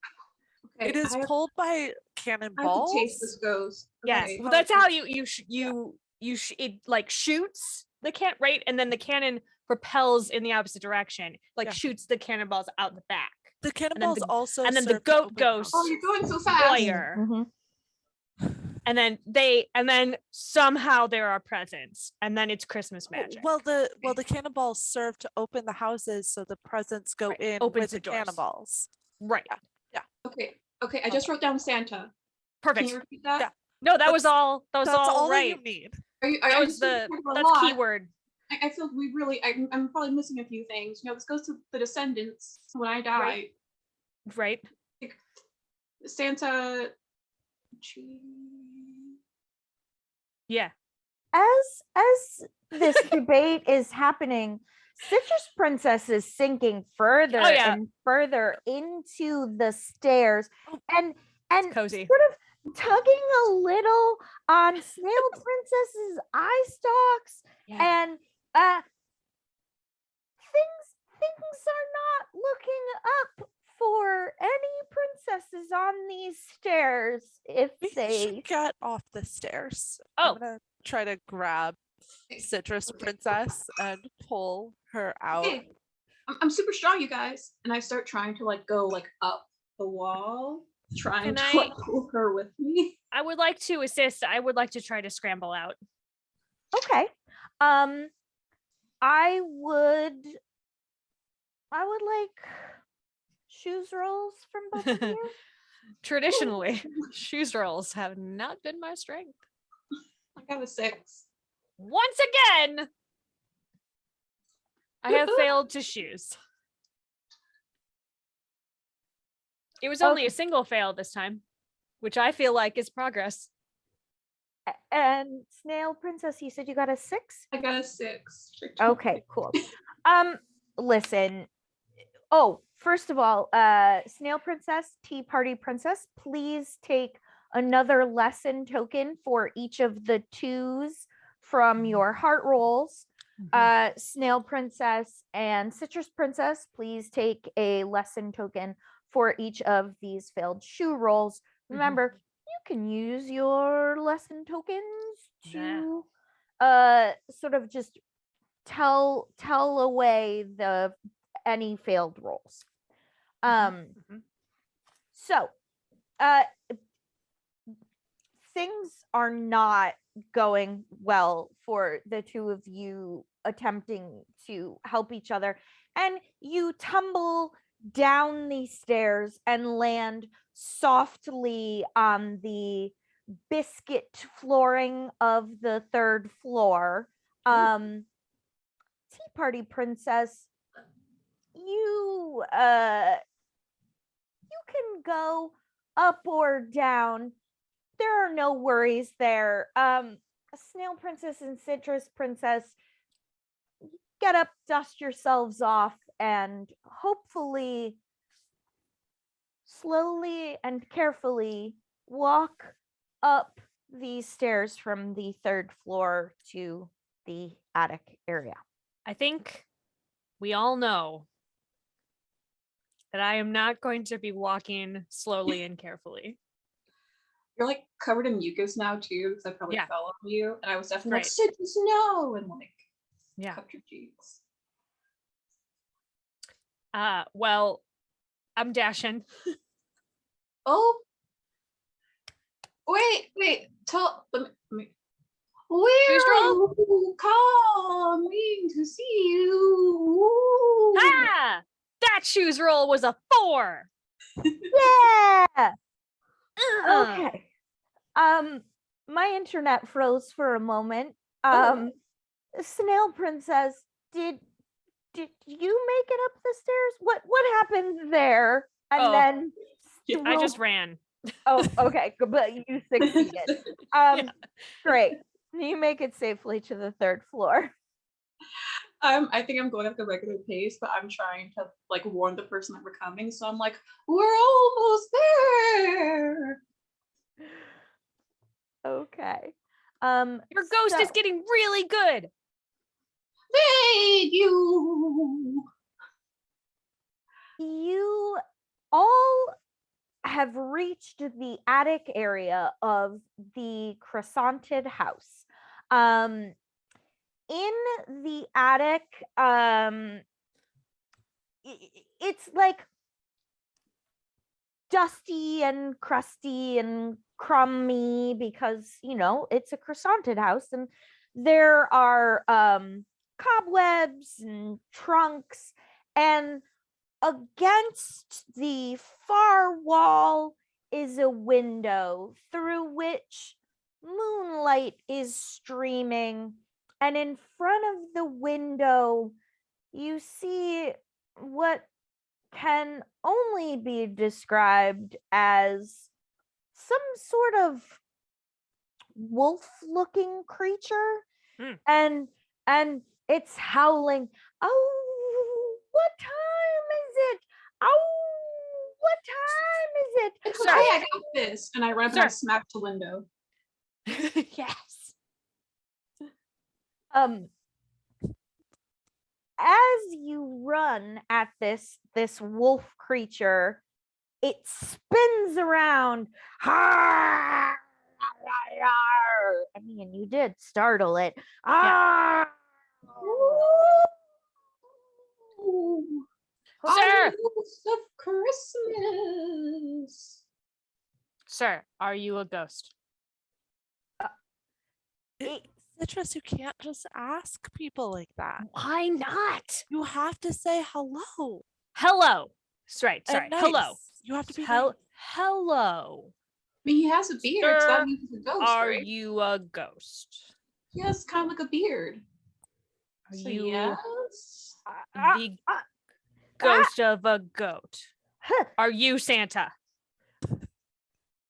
Okay. It is I have pulled by I have cannonballs. to taste this ghost. Yeah, Okay. well, that's how it like shoots the right, and then the cannon propels in the opposite direction, like Yeah. shoots the cannonballs out the back. The cannonballs also and then the serve to goat open ghost- Oh, houses. you're going so fast. Lawyer. And then somehow there are presents, and then it's Christmas magic. Well, the cannonballs serve to open the houses so the presents go Right, in opens with the the doors. cannonballs. Right. Okay. I just wrote down Santa. Can Perfect. you repeat that? Yeah. No, that was all. That was That's all right. that you need. That was that's keyword. I feel we really. I'm probably missing a few things. This goes to the descendants when I die. Right. Santa. Yeah. As this debate is happening, Citrus Princess is sinking further Oh, yeah. and further into the stairs Oh, and Cozy. sort of tugging a little on Snail Princess's eye stalks, Yeah. and things are not looking up for any princesses on these stairs if We they should get off the stairs. Oh. I'm gonna try to grab Citrus Princess and pull her out. Okay. I'm super strong, you guys, and I start trying to go up the wall. trying Can to I- like pull her with me. I would like to assist. I would like to try to scramble out. Okay. I would like shoes rolls from both of you. Traditionally, shoes rolls have not been my strength. I got a 6. Once again, I have failed to shoes. It was only Okay. a single fail this time, which I feel like is progress. And Snail Princess, you said you got a 6? I got a 6. Okay, cool. Listen. Oh, first of all, Snail Princess, Tea Party Princess, please take another lesson token for each of the 2s from your heart rolls. Snail Princess and Citrus Princess, please take a lesson token for each of these failed shoe rolls. Remember, you can use your lesson tokens to sort of just tell away any failed rolls. So things are not going well for the 2 of you attempting to help each other, and you tumble down these stairs and land softly on the biscuit flooring of the 3rd floor. Tea Party Princess, you can go up or down. There are no worries there. Snail Princess and Citrus Princess, get up, dust yourselves off, and hopefully slowly and carefully walk up these stairs from the 3rd floor to the attic area. I think we all know that I am not going to be walking slowly and carefully. You're like covered in mucus now too, because I probably Yeah. fell on you, and I was definitely Right. like, Citrus, no, and like Yeah. cupped your cheeks. Well, I'm dashing. Oh, wait, let me. We're coming to see you. Ah! That shoes roll was a 4. Yeah. Okay. Okay. My internet froze for a moment. Snail Princess, did you make it up the stairs? What happened there? And Oh, then I just ran. Oh, okay, but you succeeded. Great. You make it safely to the 3rd floor. I think I'm going at the regular pace, but I'm trying to like warn the person that we're coming. So I'm like, we're almost there. Okay. Your ghost is getting really good. Thank you. You all have reached the attic area of the croissanted house. In the attic, it's like dusty and crusty and crummy because it's a croissanted house, and there are cobwebs and trunks, and against the far wall is a window through which moonlight is streaming, and in front of the window you see what can only be described as some sort of wolf-looking creature. And it's howling, "Oh, what time is it? Oh, what time is it? It's Sir. okay, I got this." And I run up and I Sir. smack the window. Yes. As you run at this wolf creature, it spins around. I mean, you did startle it. Ooh. Sir. Of Christmas. Sir, are you a ghost? Citrus, you can't just ask people like that. Why not? You have to say hello. Hello. Sorry. And nice. Hello. You have to be nice. Hello. I mean, he has a beard, so Sir, that means he's a ghost, Are right? you a ghost? He has kind of like a beard. Are So you yes. the ghost of a goat? Are you Santa?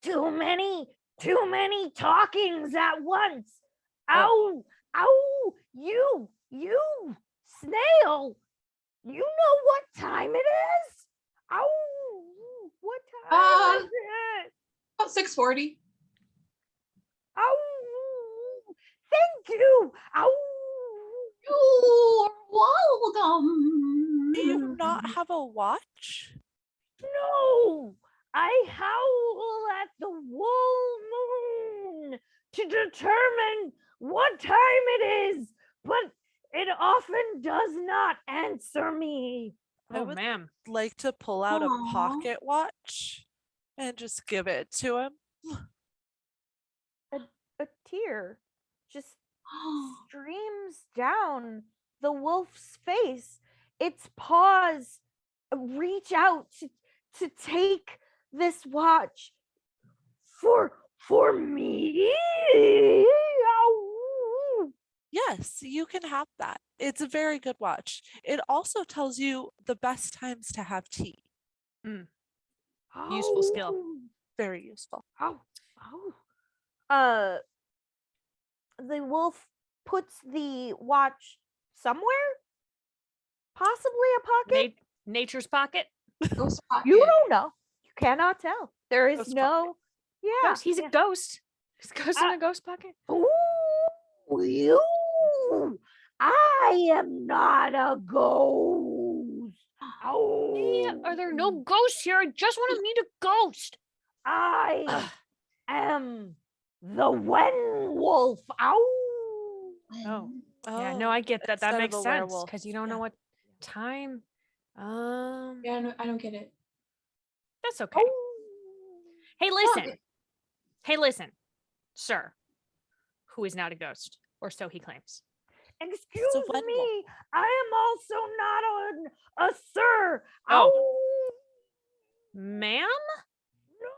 Too many talkings at once. Ow, ow, you, snail. You know what time it is? Ow, what time is it? About 6:40. Ow, thank you. Ow. You're welcome. Do you not have a watch? No, I howl at the full moon to determine what time it is, but it often does not answer me. I Oh, would ma'am. like to pull out a Aw. pocket watch and just give it to him. A tear just streams down the wolf's face. Its paws reach out to take this watch for me. Ow. Yes, you can have that. It's a very good watch. It also tells you the best times to have tea. Useful skill. Ow. Very useful. Ow. Ow. The wolf puts the watch somewhere, possibly a pocket. Nature's pocket. Ghost pocket. You don't know. You cannot tell. There is Ghost no. Yeah. Ghost. He's yeah. a ghost. He's a ghost in a ghost pocket. Ooh, you. I am not a ghost. Oh. Are there no ghosts here? I just want to meet a ghost. I am the wen wolf. Ow. Oh. Yeah, no, I get that. That instead of makes a sense werewolf. because you don't know Yeah. what time. Yeah, I don't get it. That's okay. Hey, listen. Hey, listen, sir, who is not a ghost, or so he claims. Excuse a wen wolf. me. I am also not a sir. Oh. Ow. Ma'am? No.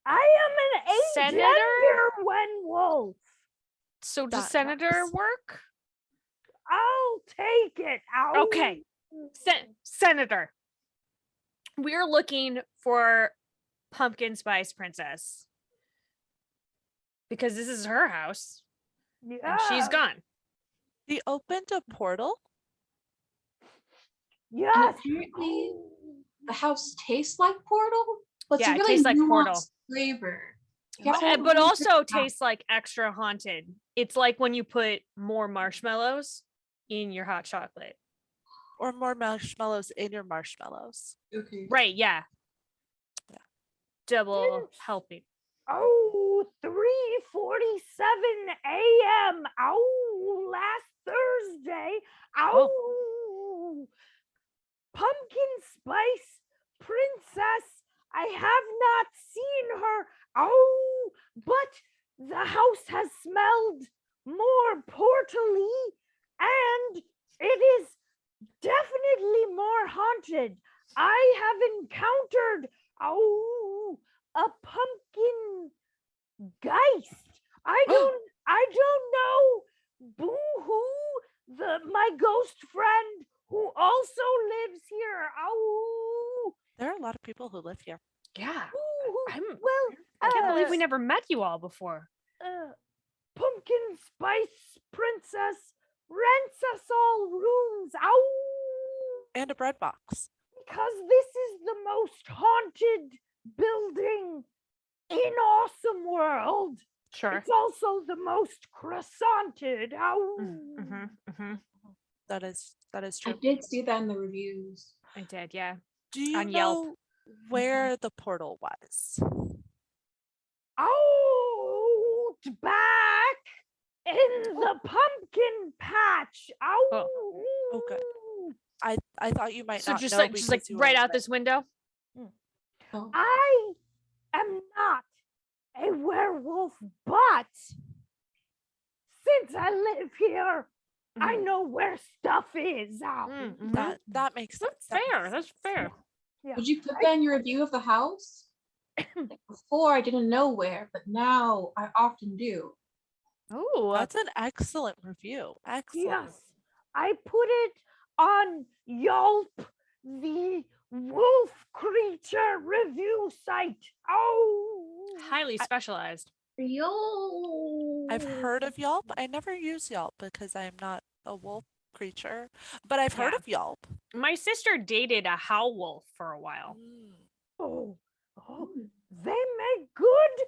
I am an Senator? agender wen wolf. So does That senator works. work? I'll take it. Ow. Okay. Senator, we're looking for Pumpkin Spice Princess because this is her house and she's Yeah. gone. He opened a portal. And Yes. apparently the house tastes like Portal, but Yeah, it it's a really tastes like nuanced Portal. flavor. But also tastes like extra haunted. It's like when you put more marshmallows in your hot chocolate. Or more marshmallows in your marshmallows. Okay. Right, yeah. Yeah. Double helping. Oh, 3:47 a.m. Ow, last Thursday. Ow. Pumpkin Spice Princess. I have not seen her. Oh, but the house has smelled more portally and it is definitely more haunted. I have encountered a pumpkin geist. I don't know. Boo-hoo, my ghost friend who also lives here. Ow. There are a lot of people who live here. Yeah. Well, I can't believe we never met you all before. Pumpkin Spice Princess rents us all rooms. Ow. And a bread box. Because this is the most haunted building in Awesome World. Sure. It's also the most croissanted. Ow. That is I true. did see that in the reviews. I did, yeah. Do you on Yelp. know where the portal was? Out back in the pumpkin patch. Ow. Oh, good. I thought you might So not just know like because you were right out right. this window. Oh. I am not a werewolf, but since I live here, I Mhm. know where stuff is. Mhm. That makes sense. That's that makes fair. That's sense. fair. Yeah. Would you put that in your review of the house? Like, before I didn't know where, but now I often do. Ooh. That's an excellent review. Excellent. Yes, I put it on Yelp, the wolf creature review site. Oh, Highly specialized. Yo. I've heard of Yelp. I never use Yelp because I am not a wolf creature, but I've heard Yeah. of Yelp. My sister dated a howl wolf for a while. oh, they make good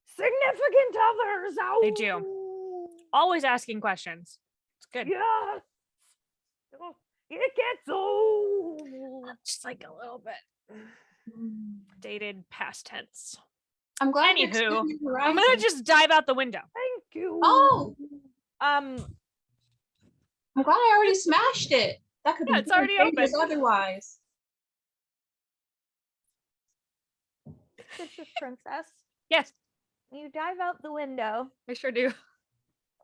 significant others. Oh, They do. Always asking questions. It's good. Yes. Oh, it gets old. Just like a little bit. Mm. Dated past tense. I'm glad you're Anywho, expanding your I'm gonna horizons. just dive out the window. Thank you. Oh, Um, I'm glad I already smashed it. That could Yeah, be it's very already dangerous open. otherwise. Citrus Princess, Yes, you dive out the window. I sure do.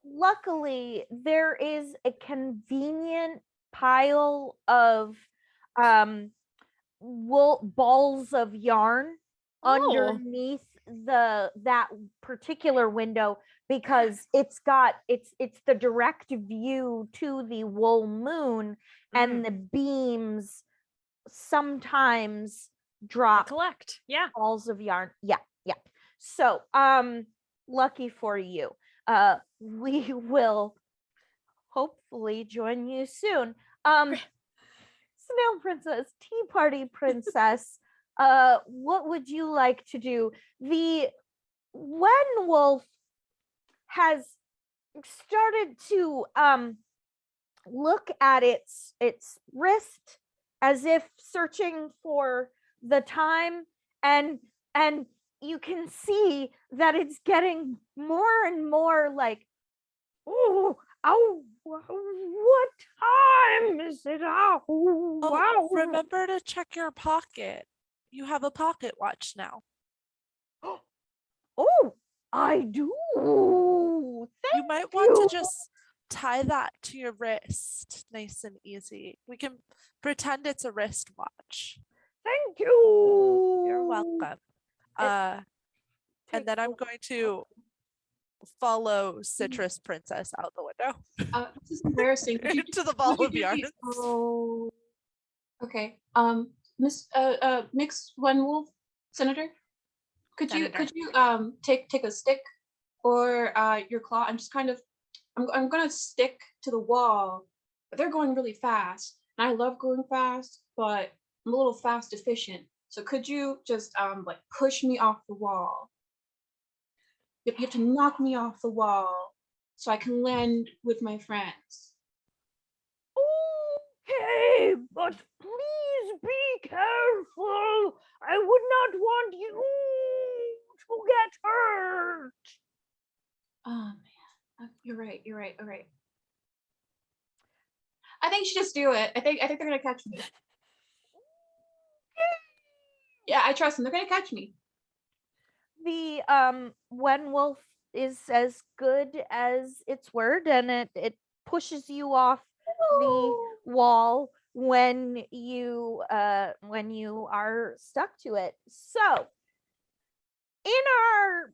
Luckily, there is a convenient pile of um balls of yarn Oh. underneath that particular window because it's the direct view to the full moon, and the beams sometimes I drop collect. Yeah. balls of yarn. Yeah. So lucky for you, we will hopefully join you soon. Snail Princess, Tea Party Princess, what would you like to do? The Wen Wolf has started to look at its wrist as if searching for the time, and you can see that it's getting more and more like, oh, what time is it? Oh, wow. Remember to check your pocket. You have a pocket watch now. Oh, I do. You might want to just tie that to your wrist, nice and easy. We can pretend it's a wristwatch. Thank you. You're welcome. And then I'm going to follow Citrus Princess out the window This is embarrassing. Could you into the ball of yarn. Oh. Okay. Miss Mixed One Wolf Senator, could you take a stick or your claw and just kind of I'm gonna stick to the wall, but they're going really fast, and I love going fast, but I'm a little fast efficient. So could you just like push me off the wall? You have to knock me off the wall so I can land with my friends. Okay, but please be careful. I would not want you to get hurt. Oh man, you're right. All right. I think you should just do it. I think they're gonna catch me. Yeah, I trust them. They're gonna catch me. The Wen Wolf is as good as its word, and it pushes you off the wall when you are stuck to it. So in our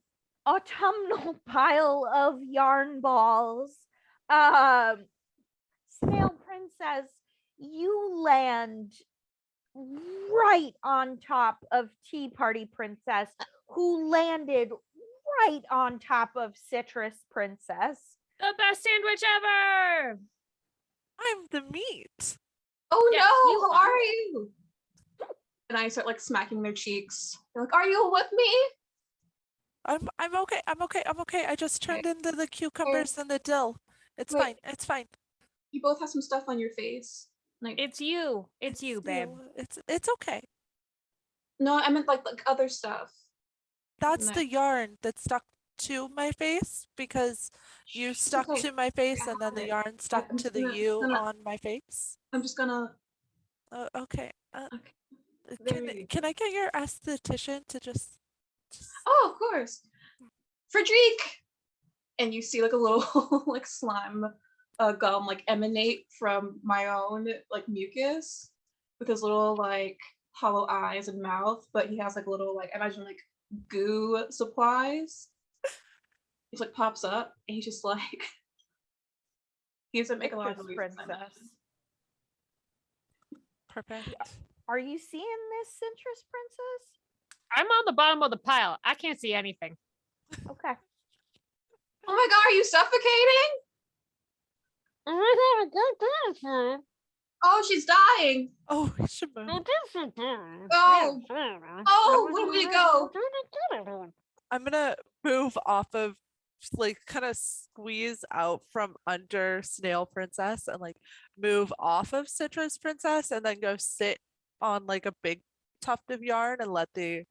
autumnal pile of yarn balls, Snail Princess, you land right on top of Tea Party Princess, who landed right on top of Citrus Princess. The best sandwich ever. I'm the meat. Oh Yes, no, you how are you? And I start like smacking their cheeks. They're like, are you with me? I'm okay. I'm okay. I just turned into the cucumbers and the dill. It's Wait. fine. It's fine. You both have some stuff on your face. Like It's you. It's you, babe. It's okay. no, I meant like other stuff. That's No. the yarn that stuck to my face because you It's stuck okay. to my face I and then got the it. yarn stuck I'm to just the gonna- you gonna- on my face. I'm just gonna Okay. okay. Can I get your esthetician to just Oh, of course. Frederic! And you see like a little like slime gum like emanate from my own like mucus with his little like hollow eyes and mouth, but he has like little like imagine like goo supplies. He like pops up and he's just like he doesn't make a lot of Citrus noise. princess. perfect? Are you seeing this citrus princess? I'm on the bottom of the pile. I can't see anything. Okay. Oh my god, are you suffocating? Oh, she's dying. Oh, we should move. Oh, oh, where did we go? I'm gonna move off of, like, kind of squeeze out from under Snail Princess and like move off of Citrus Princess and then go sit on like a big tuft of yarn and let the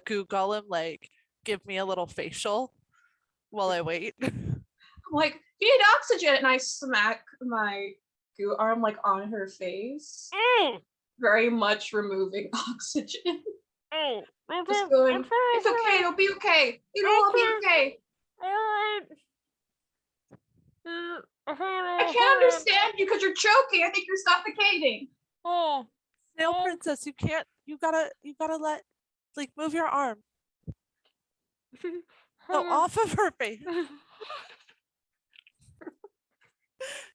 goo golem like give me a little facial while I wait. I'm like, you need oxygen, and I smack my goo arm like on her face, very much removing oxygen. Just going, it's okay, it'll be okay. It'll all be okay. I can't understand you because you're choking. I think you're suffocating. Oh, Snail Princess, you can't. You gotta let, like, move your arm. No, off of her face.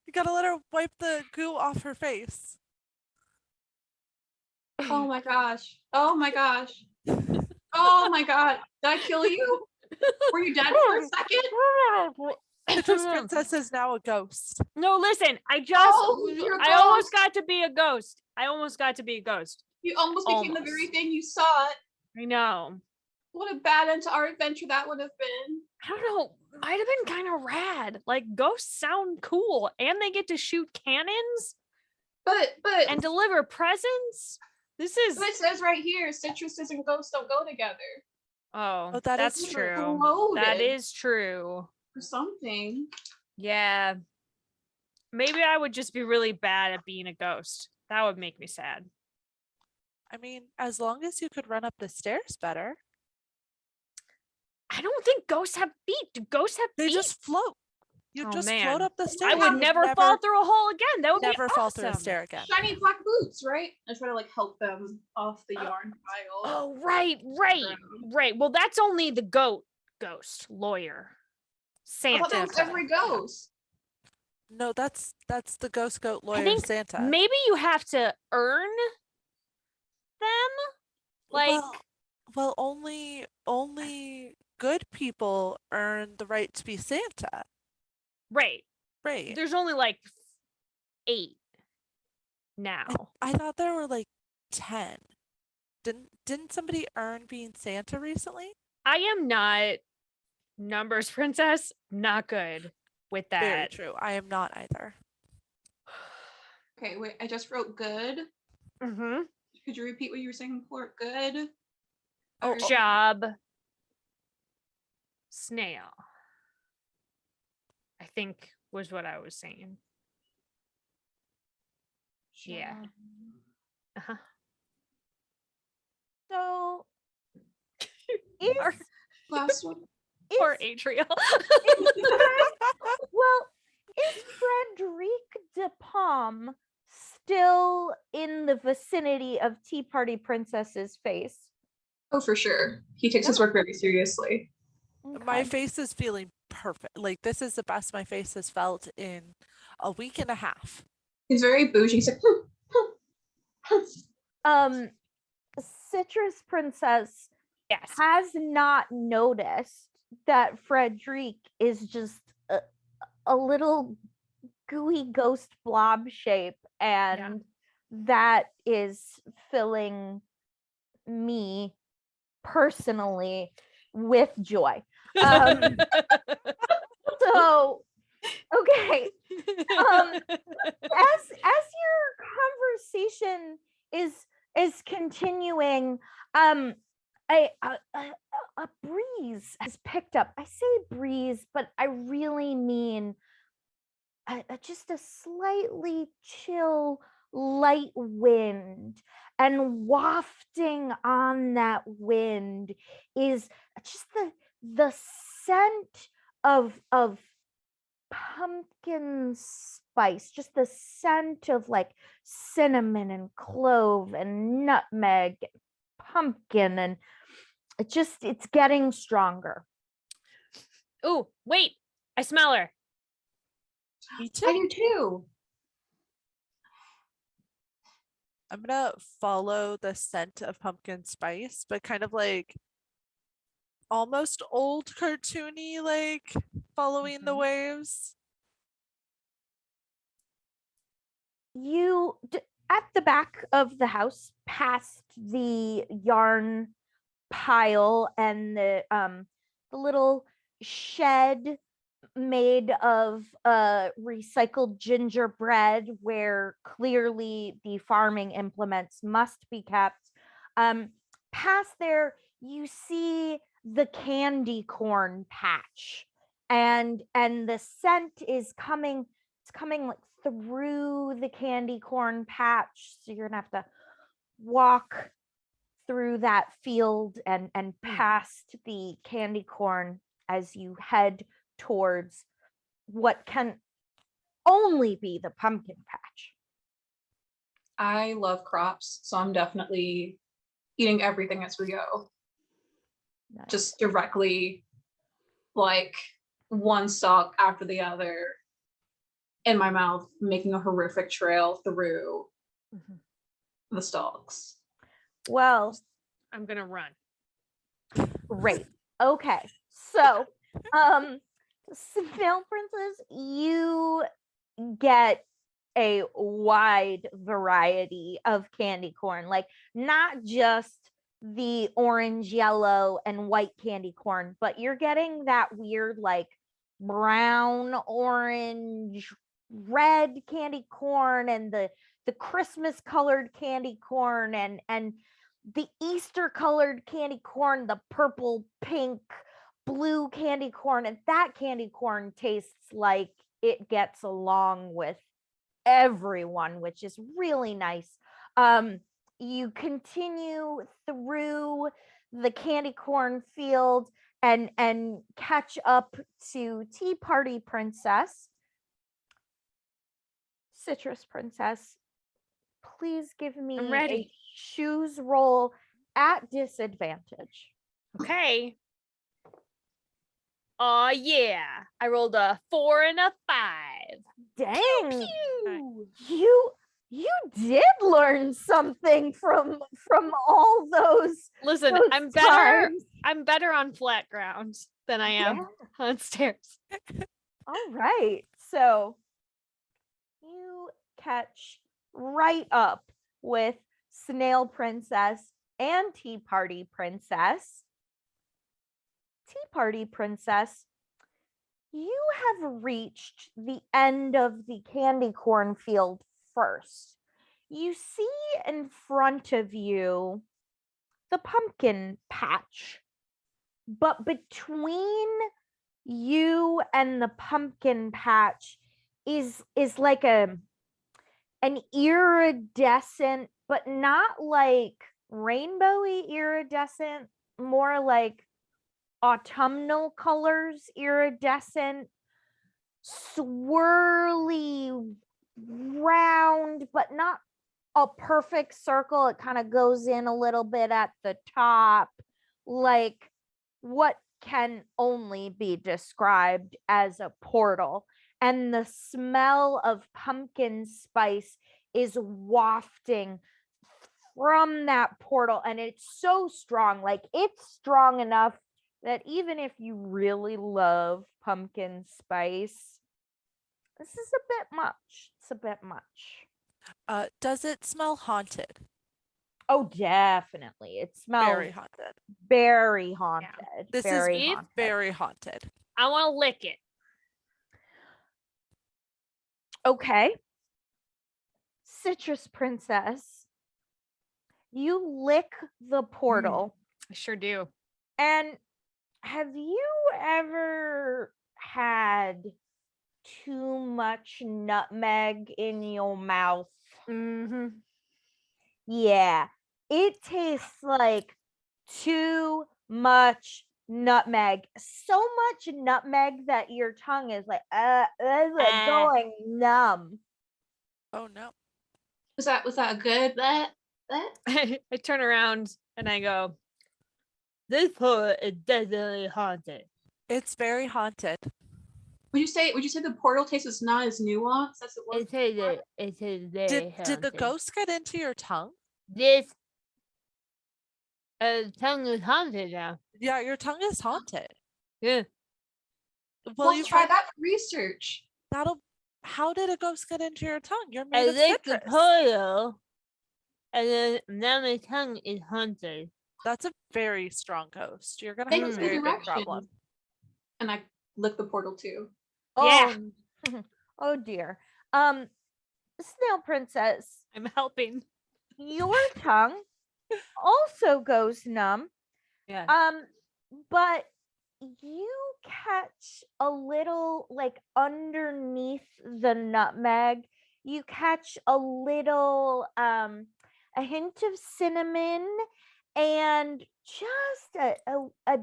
You gotta let her wipe the goo off her face. Oh my gosh. Oh my gosh. Oh my god. Did I kill you? Were you dead for a second? Citrus Princess is now a ghost. No, listen. You're a I almost ghost. got to be a ghost. I almost got to be a ghost. You almost became the very Almost. thing you sought. I know. What a bad end to our adventure that would have been. I don't know. Might have been kind of rad. Like ghosts sound cool, and they get to shoot cannons But and deliver presents. This is. it says right here, citruses and ghosts don't go together. Oh, that is that's true. true. That Loaded. is true. Or something. Yeah. Maybe I would just be really bad at being a ghost. That would make me sad. I mean, as long as you could run up the stairs better. I don't think ghosts have feet. Do ghosts have They feet? just float. You Oh, just man. float up the stairs. I would You'd never fall through a hole again. That would never be fall through a awesome. stair again. Shiny black boots, right? I try to like help them off the yarn pile. Oh, right. Well, that's only the ghost lawyer. I thought Santa. that was every ghost. No, that's the ghost goat lawyer think Santa. Maybe you have to earn them. Like, well, only good people earn the right to be Santa. right. Right. There's only like 8 now. I thought there were like 10. Didn't somebody earn being Santa recently? I am not numbers princess. Not good with that. Very true. I am not either. Okay, wait, I just wrote good. Mm-hmm. Could you repeat what you were saying before? Good. Oh, Job. Snail. I think was what I was saying. Yeah. Uh-huh. So is Last one. Poor Adriel. well, is Frederic de Palm still in the vicinity of Tea Party Princess's face? Oh, for sure. He takes his work very seriously. My Okay. face is feeling perfect. Like, this is the best my face has felt in a week and a half. He's very bougie. He's like, Citrus Princess Yes. has not noticed that Frederic is just a little gooey ghost blob shape, and that is filling me personally with joy. So okay, as your conversation is continuing, a breeze has picked up. I say breeze, but I really mean just a slightly chill light wind and wafting on that wind is just the scent of pumpkin spice, just the scent of like cinnamon and clove and nutmeg, pumpkin, and it's getting stronger. Ooh, wait, I smell her. Me I too. do too. I'm gonna follow the scent of pumpkin spice, but kind of like almost old cartoony, like following the waves. You at the back of the house, past the yarn pile and the little shed made of recycled gingerbread, where clearly the farming implements must be kept. Past there, you see the candy corn patch, and the scent is coming. It's coming like through the candy corn patch, so you're gonna have to walk through that field and past the candy corn as you head towards what can only be the pumpkin patch. I love crops, so I'm definitely eating everything as we go. Nice. Just directly, like one stalk after the other in my mouth, making a horrific trail through the stalks. Well, I'm gonna run. great. Okay. So, Snail Princess, you get a wide variety of candy corn, like not just the orange, yellow, and white candy corn, but you're getting that weird, like brown, orange, red candy corn, and the Christmas colored candy corn, and the Easter colored candy corn, the purple, pink, blue candy corn. And that candy corn tastes like it gets along with everyone, which is really nice. You continue through the candy corn field and catch up to Tea Party Princess. Citrus Princess, please give me I'm ready. a choose roll at disadvantage. Okay. Oh yeah. I rolled a 4 and a 5. Dang, Pew. you did learn something from all those. Listen, those I'm better. times. I'm better on flat ground than I am Yeah. on stairs. All right, so you catch right up with Snail Princess and Tea Party Princess. Tea Party Princess, you have reached the end of the candy corn field first. You see in front of you the pumpkin patch, but between you and the pumpkin patch is like an iridescent, but not like rainbowy iridescent, more like autumnal colors, iridescent, swirly, round, but not a perfect circle. It kind of goes in a little bit at the top, like what can only be described as a portal. And the smell of pumpkin spice is wafting from that portal, and it's so strong. Like, it's strong enough that even if you really love pumpkin spice, this is a bit much. It's a bit much. Does it smell haunted? Oh, definitely. It smells Very haunted. very haunted. This very is haunted. very haunted. I want to lick it. Okay. Citrus Princess, you lick the portal. I sure do. And have you ever had too much nutmeg in your mouth? Mm-hmm. Yeah, it tastes like too much nutmeg. So much nutmeg that your tongue is like going numb. Oh no. Was that a good that? I turn around and I go, this portal is definitely haunted. It's very haunted. Would you say the portal taste is not as nuanced as it was? It says before? it is very Did haunted. the ghost get into your tongue? This tongue is haunted now. Yeah, your tongue is haunted. Yeah. Well, Well, you try find that for research. that'll. How did a ghost get into your tongue? You're I made of licked the citrus. portal, and then now my tongue is haunted. That's a very strong ghost. You're gonna Thanks have a for very big directions. problem. And I lick the portal too. Yeah. Oh, oh dear. Snail Princess, I'm helping. your tongue also goes numb. Yeah. But you catch a little like underneath the nutmeg, you catch a little a hint of cinnamon and just a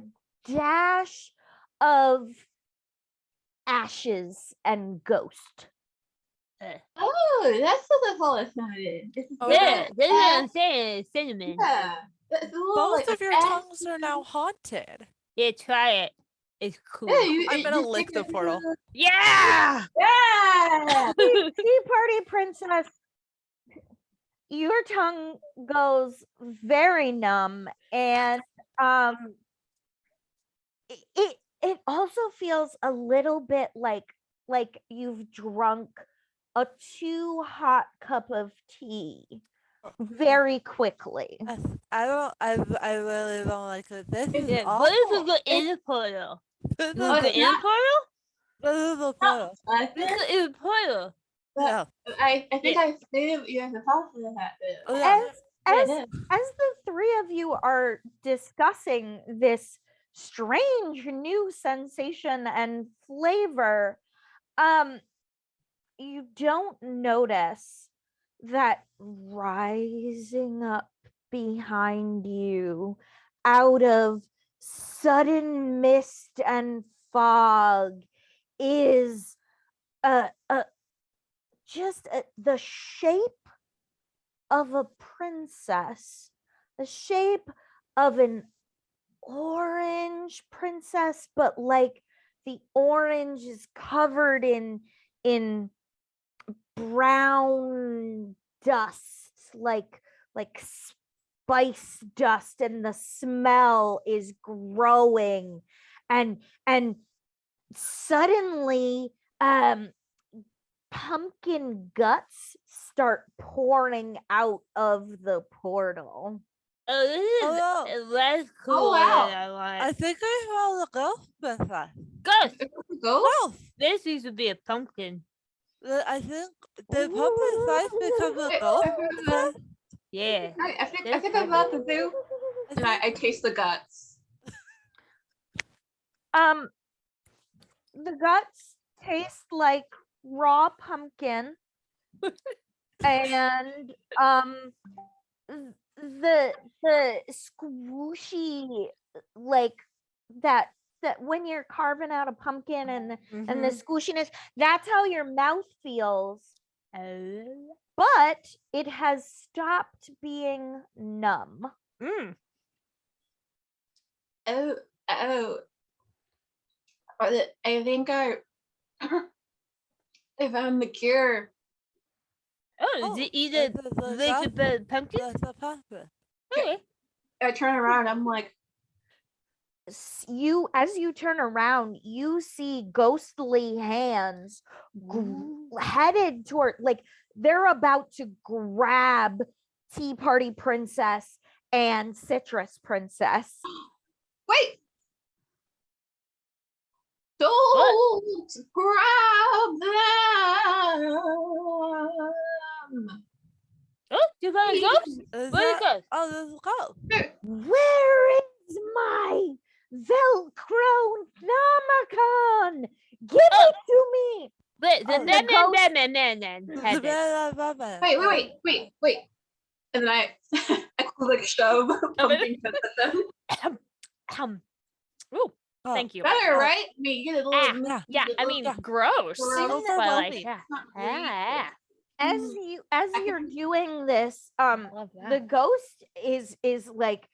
dash of ashes and ghost. Oh, that's what the hell it's not in. It's Oh, Yeah, no. that's what I'm saying. Cinnamon. Yeah. It's a little, Both like, of your ash tongues are now haunted. Yeah, try it. It's cool. Yeah, I'm gonna you lick stick the it into portal. Yeah. Yeah. Tea Party Princess, your tongue goes very numb and it also feels a little bit like you've drunk a too hot cup of tea very quickly. I really don't like it. This is Yeah, awful. what if we go in the portal? This We is go it's in the not- portal? this is the portal. I We think, go in the portal. No. I think I saved you guys a thought for that. Oh, yeah. As Yeah. the three of you are discussing this strange new sensation and flavor, you don't notice that rising up behind you out of sudden mist and fog is the shape of a princess, the shape of an orange princess, but like the orange is covered in brown dust, like spice dust, and the smell is growing, and suddenly pumpkin guts start pouring out of the portal. Oh, this is Oh, less cool wow. than I want. I think I found a ghost princess. Ghost! If it's a ghost? Ghost. This used to be a pumpkin. I think the pumpkin size becomes a ghost princess. Yeah. I think I'm about to do. And I taste the guts. The guts taste like raw pumpkin and the squishy like that when you're carving out a pumpkin and the squishiness, that's how your mouth feels, but it has stopped being numb. Oh. I think I found the cure. Oh, is it either like the pumpkin? That's a pumpkin. Okay. I turn around. I'm like, As you turn around, you see ghostly hands headed toward, like they're about to grab Tea Party Princess and Citrus Princess. wait. Don't grab them. Oh, you found a ghost? Is Where'd it that- go? Oh, there's a ghost. Where is my Velcro Nomicon? Give it to me. Wait, the Oh, the ghost- Batman has it. Wait. And then I like shove pumpkin cups at them. Ooh, Oh, thank you. Better, right? I mean, you get a little. yeah. Yeah, I mean, Yeah. gross. Gross. Even more But like, foamy. yeah. Not Ah, As Mm. as I you're can- doing this, love that. the ghost is like,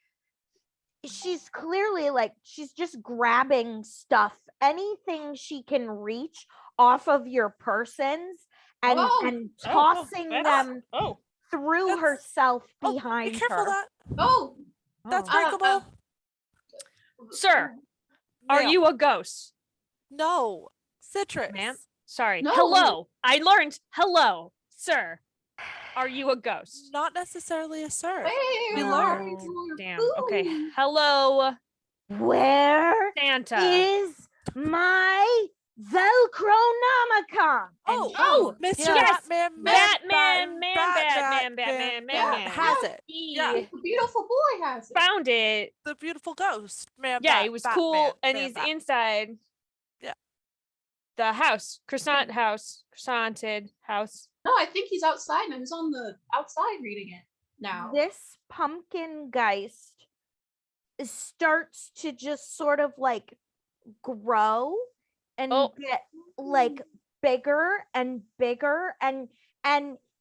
she's clearly like, she's just grabbing stuff, anything she can reach off of your persons, and Oh. and Oh, tossing that's- them Oh, through That's- herself Oh, behind be careful her. that. Oh. That's Oh. breakable. sir, are Ma'am. you a ghost, No. Citrus. ma'am? Sorry. No. Hello. I learned. Hello, sir. Are you a ghost? Not necessarily a sir. Where We are learned. your Damn. Okay. food? Hello, Where Santa. is my Velcronomicon? And Oh, Oh, Mr. yes. Batman, Batman has it. He Yeah. the beautiful boy has it. found it. The beautiful ghost, man. Yeah, it was cool, Batman, and man, he's Bat- inside. Yeah. The house, croissanted house. No, I think he's outside now. He's on the outside reading it now. this pumpkin geist starts to just sort of like grow and Oh. get like bigger and bigger, and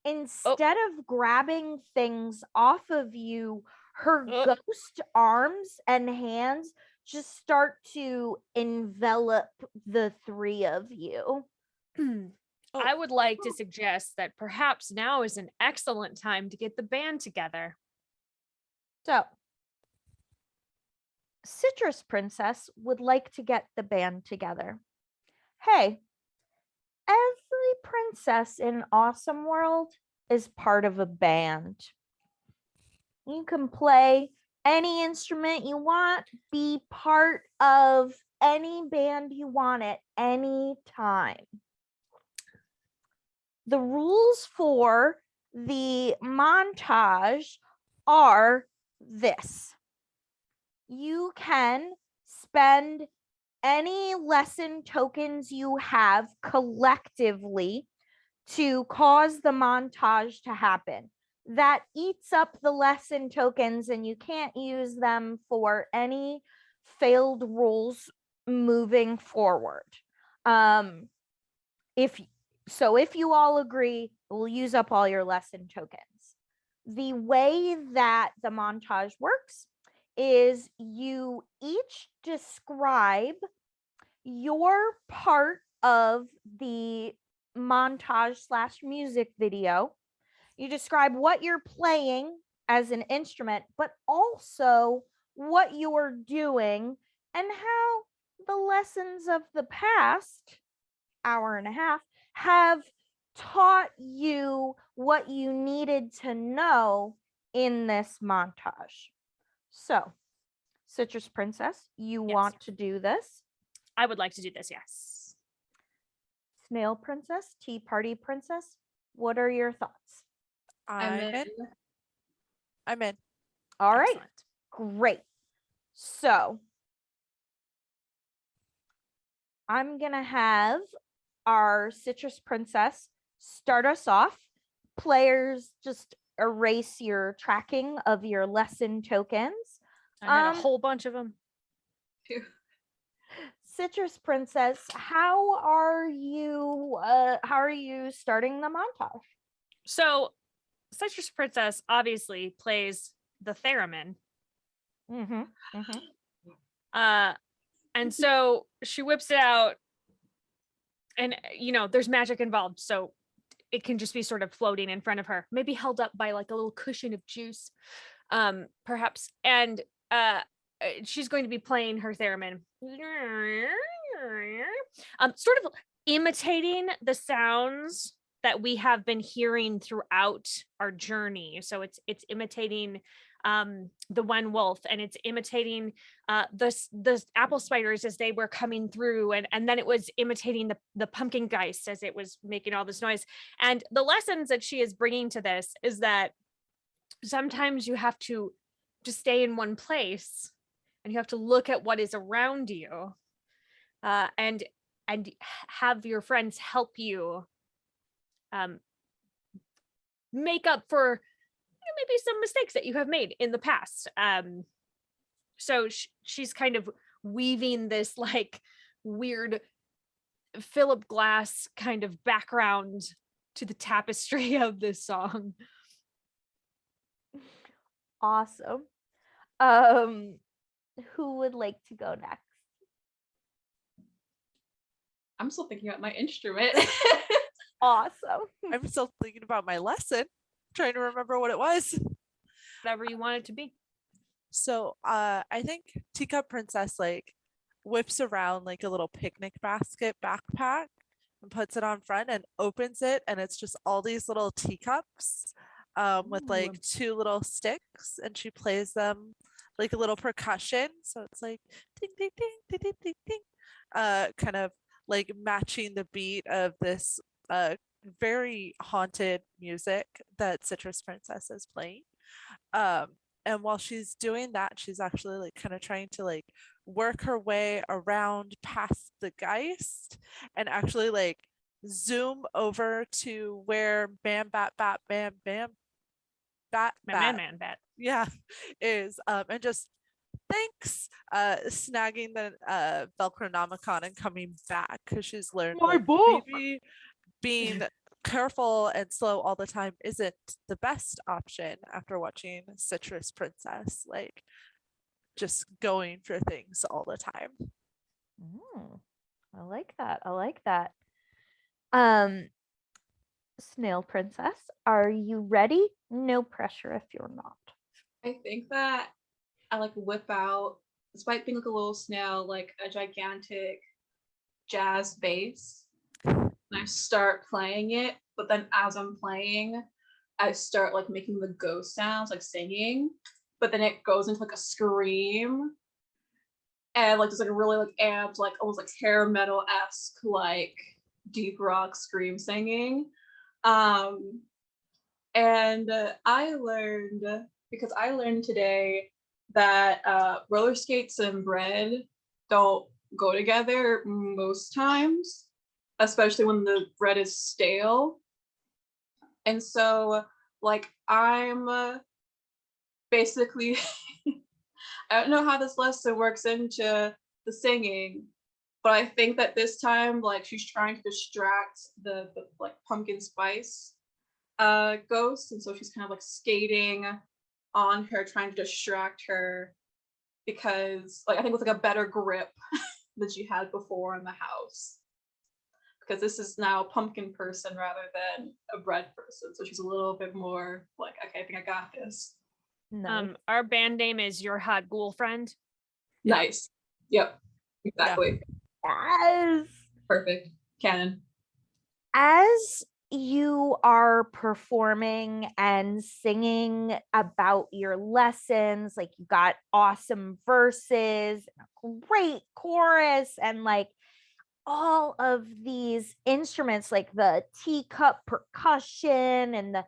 instead of grabbing things off of you, her Oh. ghost arms and hands just start to envelop the three of you. I would like to suggest that perhaps now is an excellent time to get the band together. So, Citrus Princess would like to get the band together. Hey, every princess in Awesome World is part of a band. You can play any instrument you want, be part of any band you want at any time. The rules for the montage are this. You can spend any lesson tokens you have collectively to cause the montage to happen. That eats up the lesson tokens, and you can't use them for any failed rules moving forward. If you all agree, we'll use up all your lesson tokens. The way that the montage works is you each describe your part of the montage / music video. You describe what you're playing as an instrument, but also what you're doing and how the lessons of the past hour and a half have taught you what you needed to know in this montage. So, Citrus Princess, you Yes. want to do this? I would like to do this, yes. Snail Princess, Tea Party Princess, what are your thoughts? I'm in. I'm in. All right, Excellent. great. So, I'm going to have our Citrus Princess start us off. Players, just erase your tracking of your lesson tokens. I had a whole bunch of them. Citrus Princess, how are you starting the montage? So, Citrus Princess obviously plays the theremin. Mm-hmm. And so she whips it out, and there's magic involved, so it can just be sort of floating in front of her, maybe held up by like a little cushion of juice, perhaps. And she's going to be playing her theremin, sort of imitating the sounds that we have been hearing throughout our journey. So it's imitating the one wolf, and it's imitating the apple spiders as they were coming through, and then it was imitating the pumpkin geist as it was making all this noise. And the lessons that she is bringing to this is that sometimes you have to just stay in one place, and you have to look at what is around you, and have your friends help you make up for maybe some mistakes that you have made in the past. So she's kind of weaving this like weird Philip Glass kind of background to the tapestry of this song. Awesome. Who would like to go next? I'm still thinking about my instrument. Awesome. I'm still thinking about my lesson, trying to remember what it was. Whatever you want it to be. So I think Teacup Princess like whips around like a little picnic basket backpack and puts it on front and opens it, and it's just all these little teacups with like two little sticks, and she plays them like a little percussion. So it's like ding ding ding ding ding ding ding, kind of like matching the beat of this very haunted music that Citrus Princess is playing. And while she's doing that, she's actually like kind of trying to like work her way around past the Geist and actually like zoom over to where Bam Bat Bat Bam Bam Bat Bat yeah is, and just thanks, snagging the Velcronomicon and coming back because she's learned My like book! maybe being careful and slow all the time isn't the best option after watching Citrus Princess like just going for things all the time. I like that. I like that. Snail Princess, are you ready? No pressure if you're not. I think that I like whip out, despite being like a little snail, like a gigantic jazz bass. And I start playing it, but then as I'm playing, I start like making the ghost sounds, like singing, but then it goes into like a scream. And like there's like a really like amped, like almost like hair metal-esque, like deep rock scream singing. And I learned, because I learned today that roller skates and bread don't go together most times, especially when the bread is stale. And so like I'm basically I don't know how this lesson works into the singing, but I think that this time like she's trying to distract the like pumpkin spice ghost, and so she's kind of like skating on her, trying to distract her, because like I think with like a better grip than she had before in the house, because this is now a pumpkin person rather than a bread person, so she's a little bit more like, okay, I think I got this. Nice. Our band name is Your Hot Ghoul Friend. Nice. Yep, exactly. Yes. Perfect. Canon. As you are performing and singing about your lessons, like you got awesome verses, a great chorus, and like all of these instruments, like the teacup percussion and the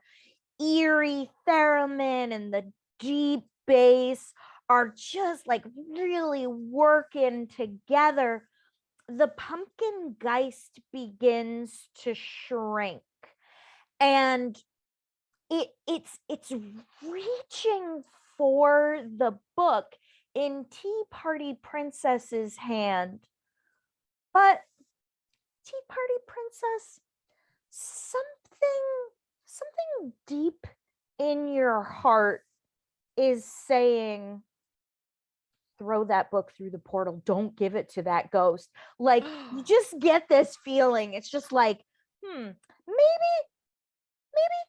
eerie theremin and the deep bass are just like really working together, the pumpkin geist begins to shrink, and it's reaching for the book in Tea Party Princess's hand. But Tea Party Princess, something deep in your heart is saying, throw that book through the portal. Don't give it to that ghost. Like, you just get this feeling. It's just like, maybe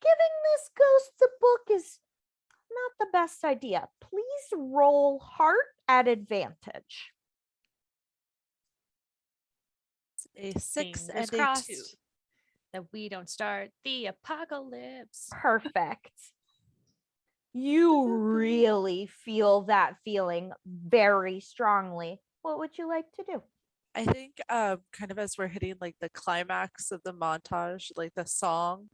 giving this ghost the book is not the best idea. Please roll heart at advantage. A 6 Fingers and crossed a 2. that we don't start the apocalypse. Perfect. You really feel that feeling very strongly. What would you like to do? I think kind of as we're hitting like the climax of the montage, like the song,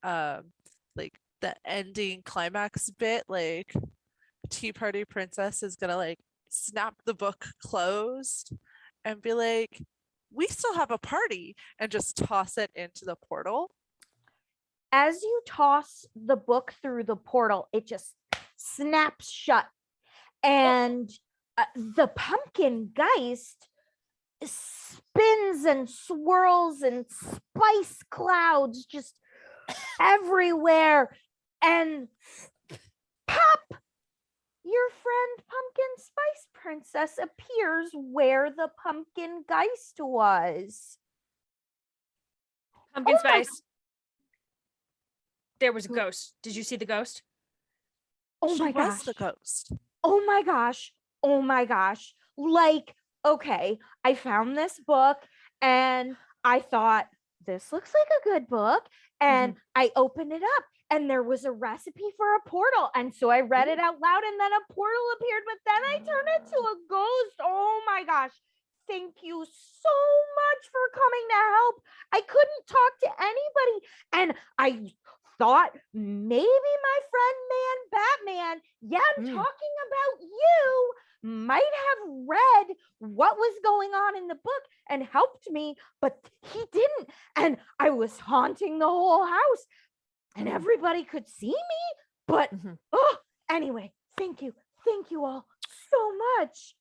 like the ending climax bit, like Tea Party Princess is gonna like snap the book closed and be like, we still have a party, and just toss it into the portal. as you toss the book through the portal, it just snaps shut. And the pumpkin geist spins and swirls and spice clouds just everywhere. And pop! Your friend Pumpkin Spice Princess appears where the pumpkin geist was. Pumpkin Oh my- spice. There was a ghost. Did you see the ghost? Oh She my was gosh. the ghost. Oh my gosh. Oh my gosh. Like, okay, I found this book and I thought, this looks like a good book. And I opened it up and there was a recipe for a portal. And so I read it out loud and then a portal appeared, but then I turned into a ghost. Oh my gosh. Thank you so much for coming to help. I couldn't talk to anybody. And I thought maybe my friend Batman, yeah, I'm talking about you, might have read what was going on in the book and helped me, but he didn't. And I was haunting the whole house and everybody could see me. But anyway, thank you. Thank you all so much.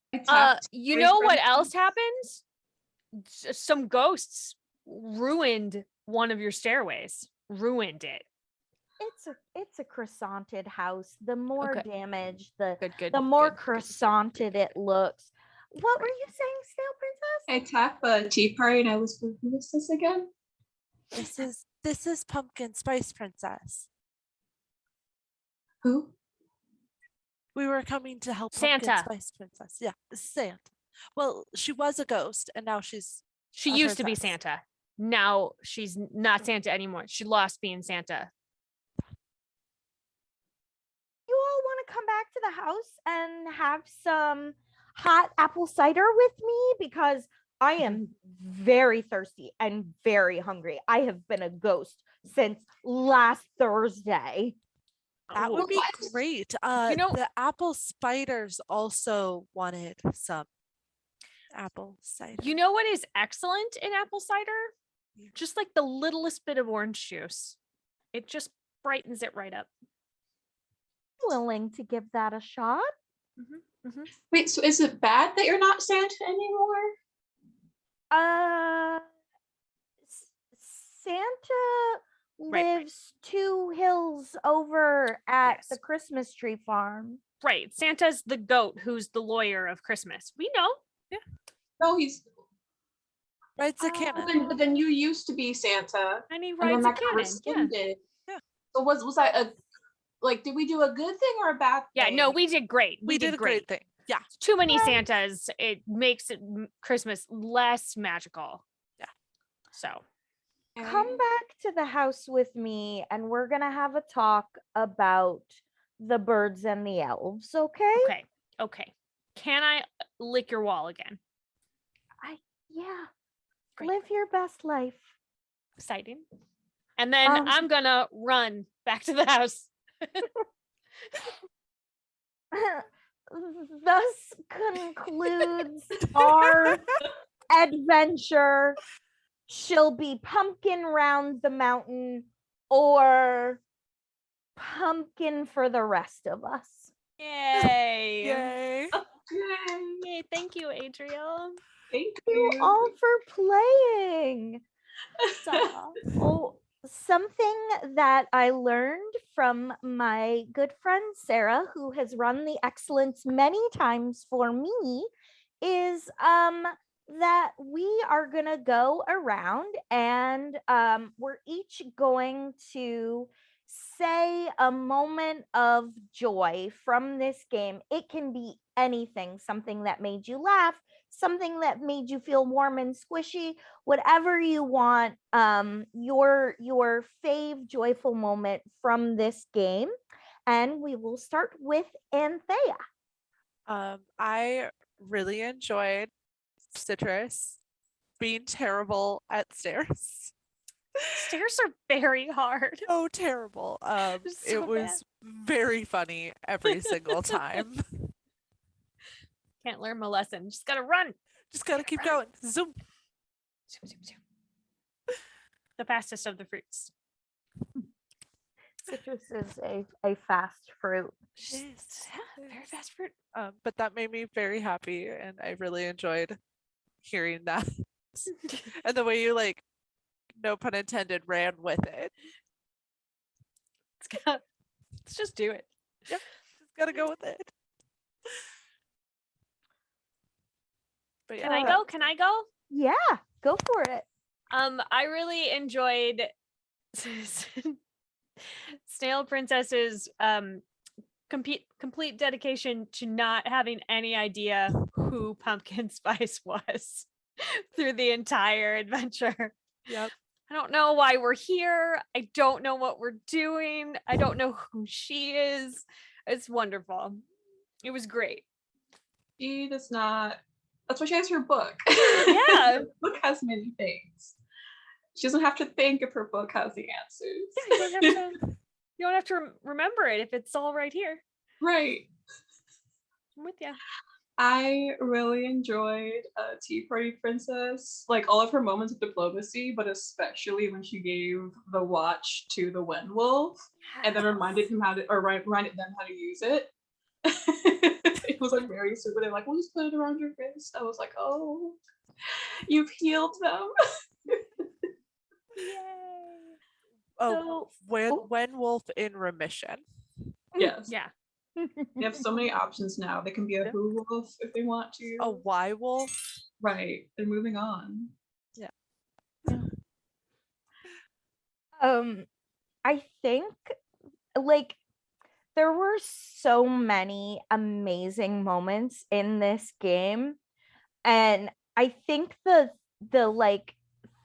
You know what else happens? Some ghosts ruined one of your stairways. Ruined it. It's a croissanted house. The more Okay. damage, the Good. more croissanted it looks. What were you saying, Snail Princess? I tap a tea party and I whisper, who is this again? This is Pumpkin Spice Princess. Who? We were coming to help Santa. Pumpkin Spice Princess. Yeah, Santa. Well, she was a ghost and now She a used to be princess. Santa. Now she's not Santa anymore. She lost being Santa. You all want to come back to the house and have some hot apple cider with me? Because I am very thirsty and very hungry. I have been a ghost since last Thursday. That would be great. The apple spiders also wanted some apple cider. You know what is excellent in apple cider? Just like the littlest bit of orange juice. It just brightens it right up. Willing to give that a shot. Wait, so is it bad that you're not Santa anymore? Santa lives 2 hills over at the Christmas tree farm. Right. Santa's the goat who's the lawyer of Christmas. We know. Yeah. No, he's rides a cannon. But then you used to be Santa. And he rides a cannon. Yeah. So was that a did we do a good thing or a bad thing? Yeah, no, we did great. We did a great thing. Yeah. Too many Santas. It makes Christmas less magical. Yeah. So come back to the house with me and we're gonna have a talk about the birds and the elves, okay? Okay. Can I lick your wall again? Yeah. Great. Live your best life. Exciting. And then I'm gonna run back to the house. Thus concludes our adventure. She'll be pumpkin round the mountain or pumpkin for the rest of us. Yay. Yay. Yay. Thank you, Adriel. Thank you all for playing. Oh, something that I learned from my good friend Sarah, who has run the Excellence many times for me, is that we are gonna go around and we're each going to say a moment of joy from this game. It can be anything, something that made you laugh, something that made you feel warm and squishy, whatever you want, your fave joyful moment from this game. And we will start with Anthea. I really enjoyed Citrus being terrible at stairs. Stairs are very hard. Oh, terrible. It was very funny every single time. Can't learn my lesson. Just gotta run. Just gotta keep going. Zoom. Zoom, zoom, zoom. The fastest of the fruits. Citrus is a fast fruit. Just, yeah, very fast fruit. But that made me very happy, and I really enjoyed hearing that. And the way you, like, no pun intended, ran with it. Let's just do it. Yep, just gotta go with it. But Can yeah, I go? Can I go? Yeah, go for it. I really enjoyed Snail Princess's complete dedication to not having any idea who Pumpkin Spice was through the entire adventure. Yep. I don't know why we're here. I don't know what we're doing. I don't know who she is. It's wonderful. It was great. She does not. That's why she has her book. Yeah. Her book has many things. She doesn't have to think if her book has the answers. Yeah, you don't have to remember it if it's all right here. Right. I'm with you. I really enjoyed Tea Party Princess, like all of her moments of diplomacy, but especially when she gave the watch to the Wen Wolf and then reminded them how to use it. It was like very super. They're like, we'll just put it around your wrist. I was like, oh, you've healed them. Yay. Oh, So, when Wolf in remission. Yes. Yeah. They have so many options now. They can be a Yeah. Who Wolf if they want to. A Y Wolf. Right. They're moving on. I think like there were so many amazing moments in this game, and I think the like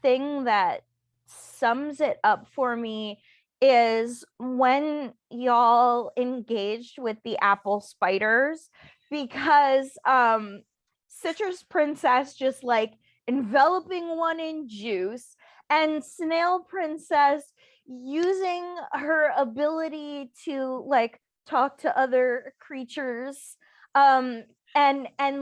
thing that sums it up for me is when y'all engaged with the apple spiders, because Citrus Princess just like enveloping one in juice, and Snail Princess using her ability to like talk to other creatures, and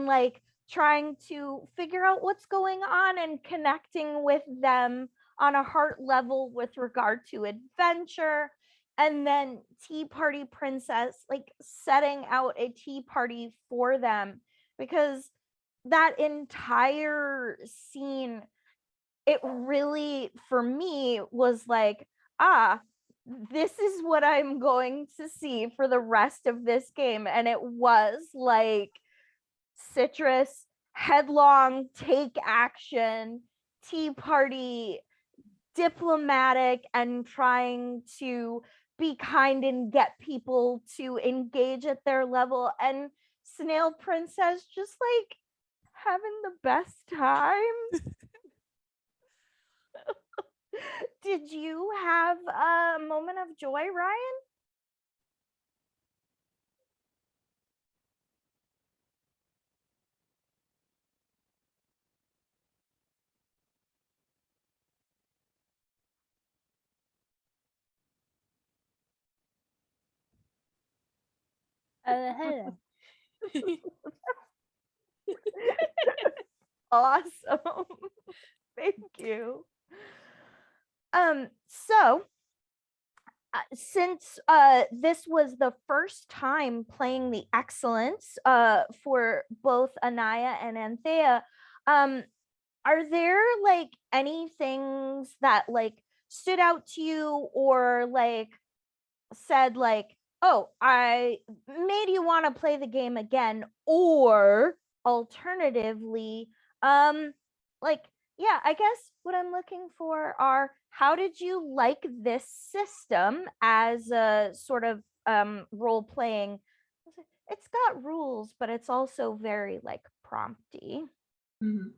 like trying to figure out what's going on and connecting with them on a heart level with regard to adventure. And then Tea Party Princess like setting out a tea party for them, because that entire scene, it really for me was like, this is what I'm going to see for the rest of this game. And it was like Citrus, headlong, take action, tea party, diplomatic, and trying to be kind and get people to engage at their level. And Snail Princess just like having the best time. Did you have a moment of joy, Ryan? Hello. Awesome. Thank you. So since this was the first time playing the excellence for both Anaya and Anthea, are there like any things that like stood out to you, or like said like, oh, I made you want to play the game again, or alternatively, like, yeah, I guess what I'm looking for are, how did you like this system as a sort of role playing? It's got rules, but it's also very like prompty. Mhm.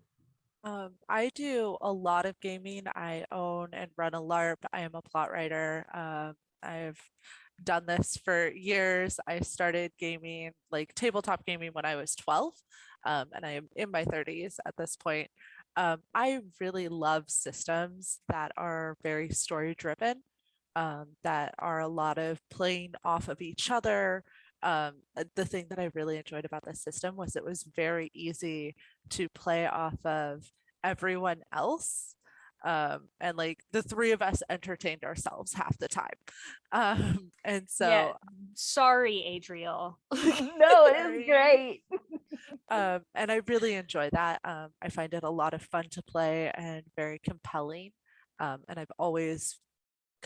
I do a lot of gaming. I own and run a LARP. I am a plot writer. I've done this for years. I started gaming, like tabletop gaming, when I was 12, and I am in my 30s at this point. I really love systems that are very story driven, that are a lot of playing off of each other. The thing that I really enjoyed about this system was it was very easy to play off of everyone else. And like the three of us entertained ourselves half the time. And Yeah. so Sorry, Adriel. No, it is Sorry. great. And I really enjoy that. I find it a lot of fun to play and very compelling. And I've always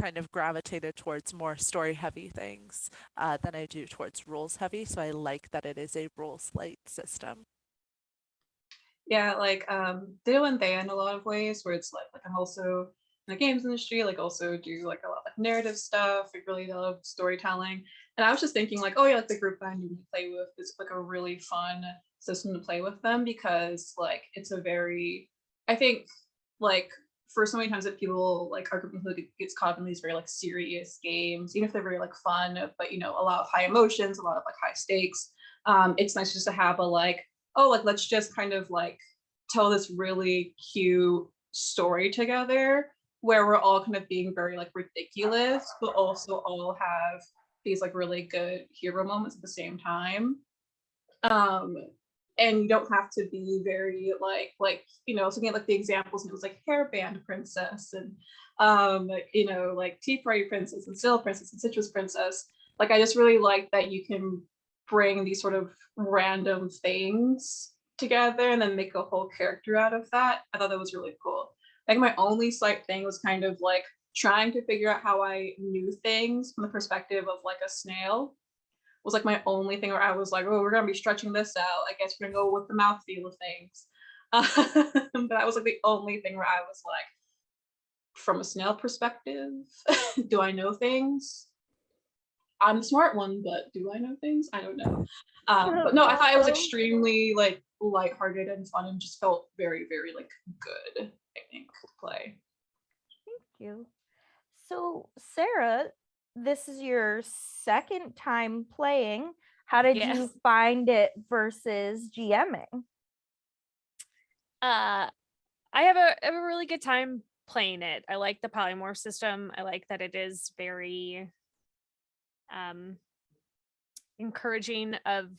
kind of gravitated towards more story heavy things than I do towards rules heavy. So I like that it is a rules light system. Yeah, like Dale and Thea in a lot of ways, where it's like I'm also in the games industry, like also do like a lot of like narrative stuff. I really love storytelling. And I was just thinking like, oh yeah, like the group that I usually play with is like a really fun system to play with them because like it's a very I think like for so many times that people like our group gets caught up in these very like serious games, even if they're very like fun, but you know, a lot of high emotions, a lot of like high stakes. It's nice just to have a like oh, like let's just kind of like tell this really cute story together where we're all kind of being very like ridiculous, but also all have these like really good hero moments at the same time. Um, and you don't have to be very like you know, looking at like the examples, and it was like hairband princess and you know, like tea party princess and still princess and citrus princess. Like I just really like that you can bring these sort of random things together and then make a whole character out of that. I thought that was really cool. I think my only slight thing was kind of like trying to figure out how I knew things from the perspective of like a snail was like my only thing where I was like, oh, we're gonna be stretching this out. I guess we're gonna go with the mouth feel of things. But that was like the only thing where I was like, from a snail perspective, do I know things? I'm the smart one, but do I know things? I don't know. But no, I thought it was extremely like lighthearted and fun and just felt very, very like good, I think, to play. Thank you. So, Sarah, this is your second time playing. How did Yes. you find it versus GMing? I have a really good time playing it. I like the polymorph system. I like that it is very encouraging of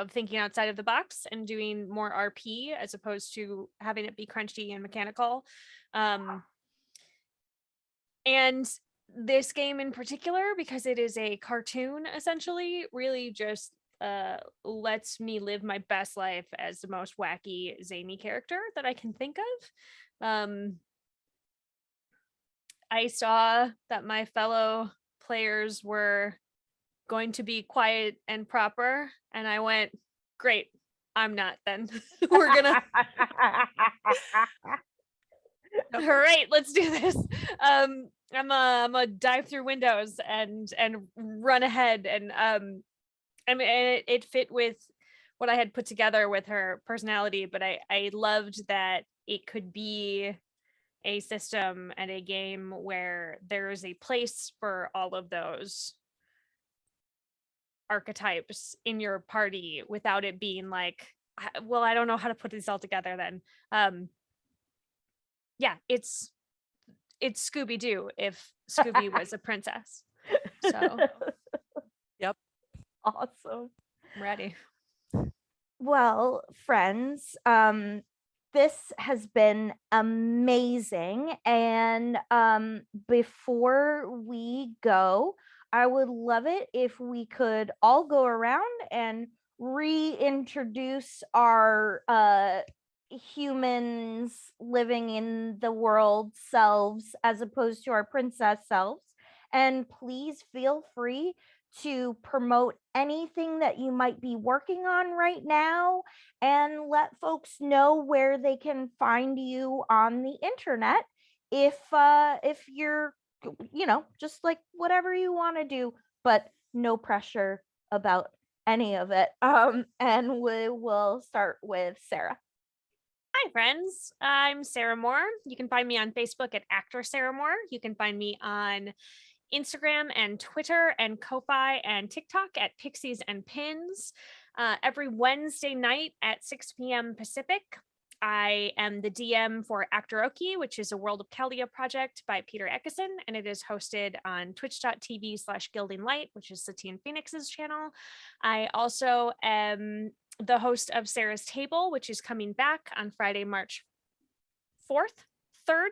thinking outside of the box and doing more RP as opposed to having it be crunchy and mechanical. And this game in particular, because it is a cartoon essentially, really just lets me live my best life as the most wacky, zany character that I can think of. I saw that my fellow players were going to be quiet and proper, and I went, great, I'm not then. We're gonna all right, let's do this. I'm a dive through windows and run ahead, and I mean it fit with what I had put together with her personality, but I loved that it could be a system and a game where there is a place for all of those archetypes in your party without it being like, well, I don't know how to put this all together then. Yeah, it's Scooby-Doo if Scooby was a princess. So Yep. Awesome. I'm ready. Well, friends, this has been amazing. And before we go, I would love it if we could all go around and reintroduce our humans living in the world selves as opposed to our princess selves. And please feel free to promote anything that you might be working on right now and let folks know where they can find you on the internet if you're, you know, just like whatever you want to do, but no pressure about any of it. And we will start with Sarah. Hi, friends. I'm Sarah Moore. You can find me on Facebook at Actor Sarah Moore. You can find me on Instagram and Twitter and Ko-Fi and TikTok at Pixies and Pins. Every Wednesday night at 6 p.m. Pacific, I am the DM for Actoroki, which is a World of Kelia project by Peter Eckison, and it is hosted on twitch.tv/gildinglight, which is Satine Phoenix's channel. I also am the host of Sarah's Table, which is coming back on Friday, March 4th, 3rd,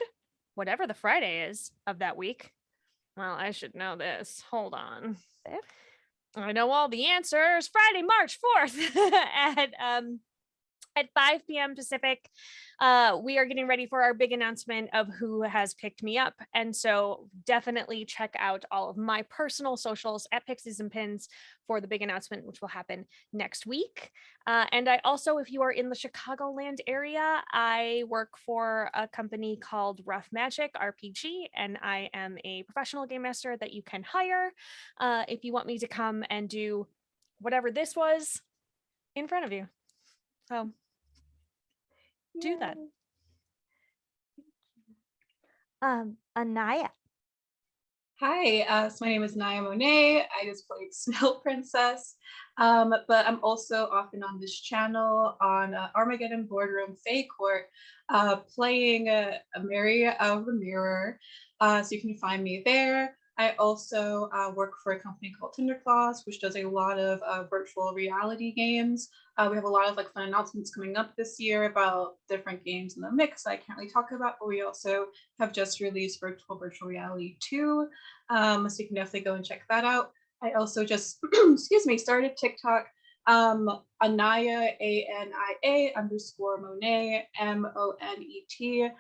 whatever the Friday is of that week. Well, I should know this. Hold on. I know all the answers. Friday, March 4th at 5 p.m. Pacific. We are getting ready for our big announcement of who has picked me up. And so definitely check out all of my personal socials at Pixies and Pins for the big announcement, which will happen next week. And I also, if you are in the Chicagoland area, I work for a company called Rough Magic RPG, and I am a professional game master that you can hire if you want me to come and do whatever this was in front of you. So do that. Anaya. Hi, so my name is Naya Monet. I just played Snow Princess, but I'm also often on this channel on Armageddon Boardroom Fae Court, playing Mary of the Mirror. So you can find me there. I also work for a company called Tinderclaws, which does a lot of virtual reality games. We have a lot of like fun announcements coming up this year about different games in the mix I can't really talk about, but we also have just released Virtual Reality 2. So you can definitely go and check that out. I also just, excuse me, started TikTok, Anaya, ANIA _ Monet, MONET,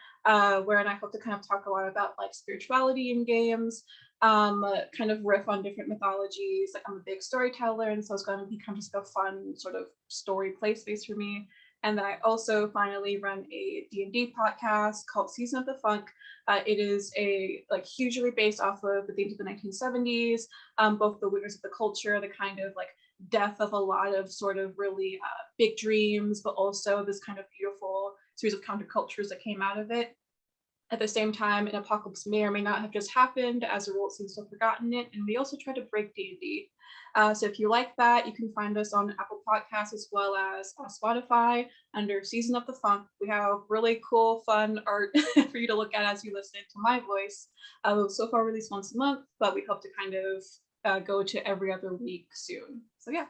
wherein I hope to kind of talk a lot about like spirituality in games, kind of riff on different mythologies. Like I'm a big storyteller, and so it's going to be kind of just a fun sort of story play space for me. And then I also finally run a D&D podcast called Season of the Funk. It is a like hugely based off of the themes of the 1970s, both the winners of the culture, the kind of like death of a lot of sort of really big dreams, but also this kind of beautiful series of countercultures that came out of it. At the same time, an apocalypse may or may not have just happened, as the world seems to have forgotten it, and we also try to break D&D. So if you like that, you can find us on Apple Podcasts as well as on Spotify under Season of the Funk. We have really cool, fun art for you to look at as you listen to my voice. So far released once a month, but we hope to kind of go to every other week soon. So yeah.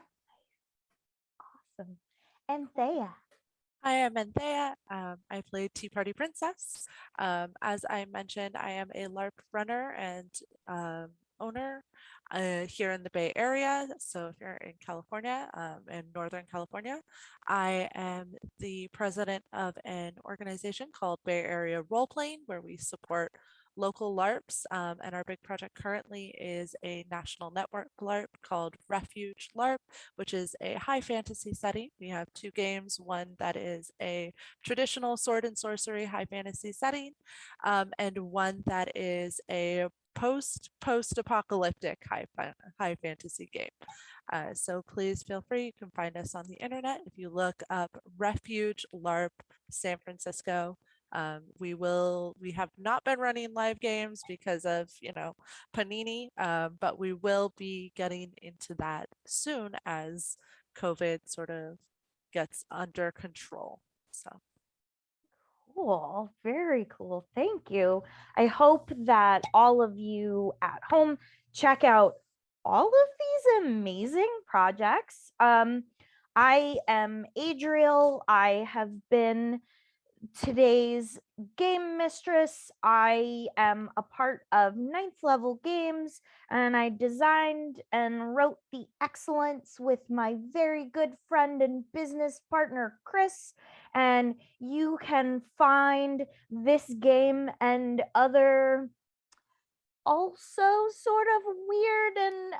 Awesome. And Thea. Hi, I'm Anthea. I play Tea Party Princess. As I mentioned, I am a LARP runner and owner here in the Bay Area. So if you're in California, in Northern California, I am the president of an organization called Bay Area RolePlay, where we support local LARPs, and our big project currently is a national network LARP called Refuge LARP, which is a high fantasy setting. We have 2 games, one that is a traditional sword and sorcery high fantasy setting, and one that is a post-apocalyptic high fantasy game. So please feel free. You can find us on the internet if you look up Refuge LARP San Francisco. We have not been running live games because of, Panini, but we will be getting into that soon as COVID sort of gets under control. So. Cool. Very cool. Thank you. I hope that all of you at home check out all of these amazing projects. I am Adriel. I have been today's game mistress. I am a part of 9th Level Games, and I designed and wrote the Excellence with my very good friend and business partner Chris. And you can find this game and other also sort of weird and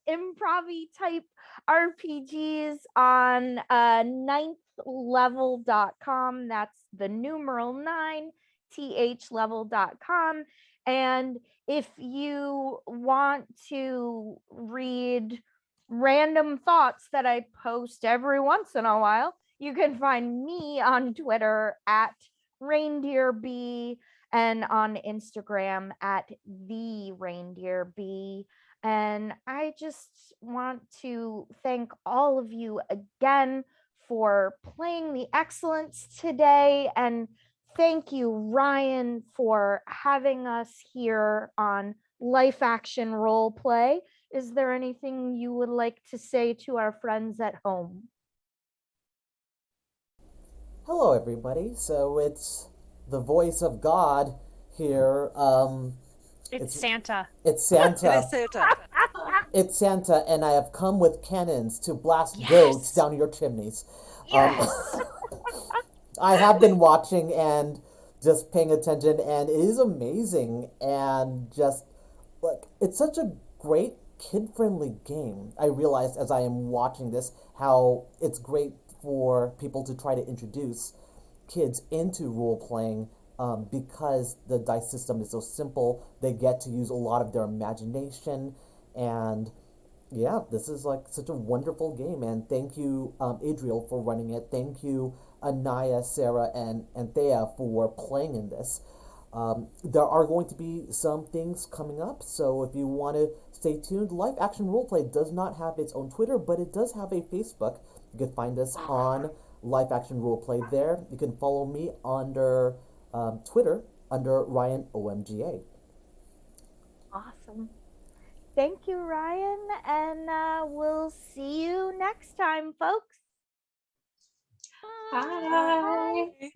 improv-y type RPGs on 9thlevel.com. That's the numeral 9 thlevel.com. And if you want to read random thoughts that I post every once in a while, you can find me on Twitter at reindeerbee and on Instagram at the reindeer bee. And I just want to thank all of you again for playing the Excellence today. And thank you, Ryan, for having us here on Life Action Role Play. Is there anything you would like to say to our friends at home? Hello everybody, so it's the voice of God here. It's Santa. It's It Santa. is Santa. It's Santa, and I have come with cannons to blast Yes. goats down your chimneys. Yes. I have been watching and just paying attention, and it is amazing. And just like it's such a great kid-friendly game. I realized as I am watching this how it's great for people to try to introduce kids into role playing because the dice system is so simple. They get to use a lot of their imagination, and yeah, this is like such a wonderful game. And thank you, Adriel, for running it. Thank you, Anaya, Sarah, and Thea for playing in this. There are going to be some things coming up, so if you want to stay tuned, Live Action Roleplay does not have its own Twitter, but it does have a Facebook. You can find us on Live Action Roleplay there. You can follow me under Twitter under Ryan OMGA. Awesome. Thank you, Ryan, and we'll see you next time, folks. Bye. Bye.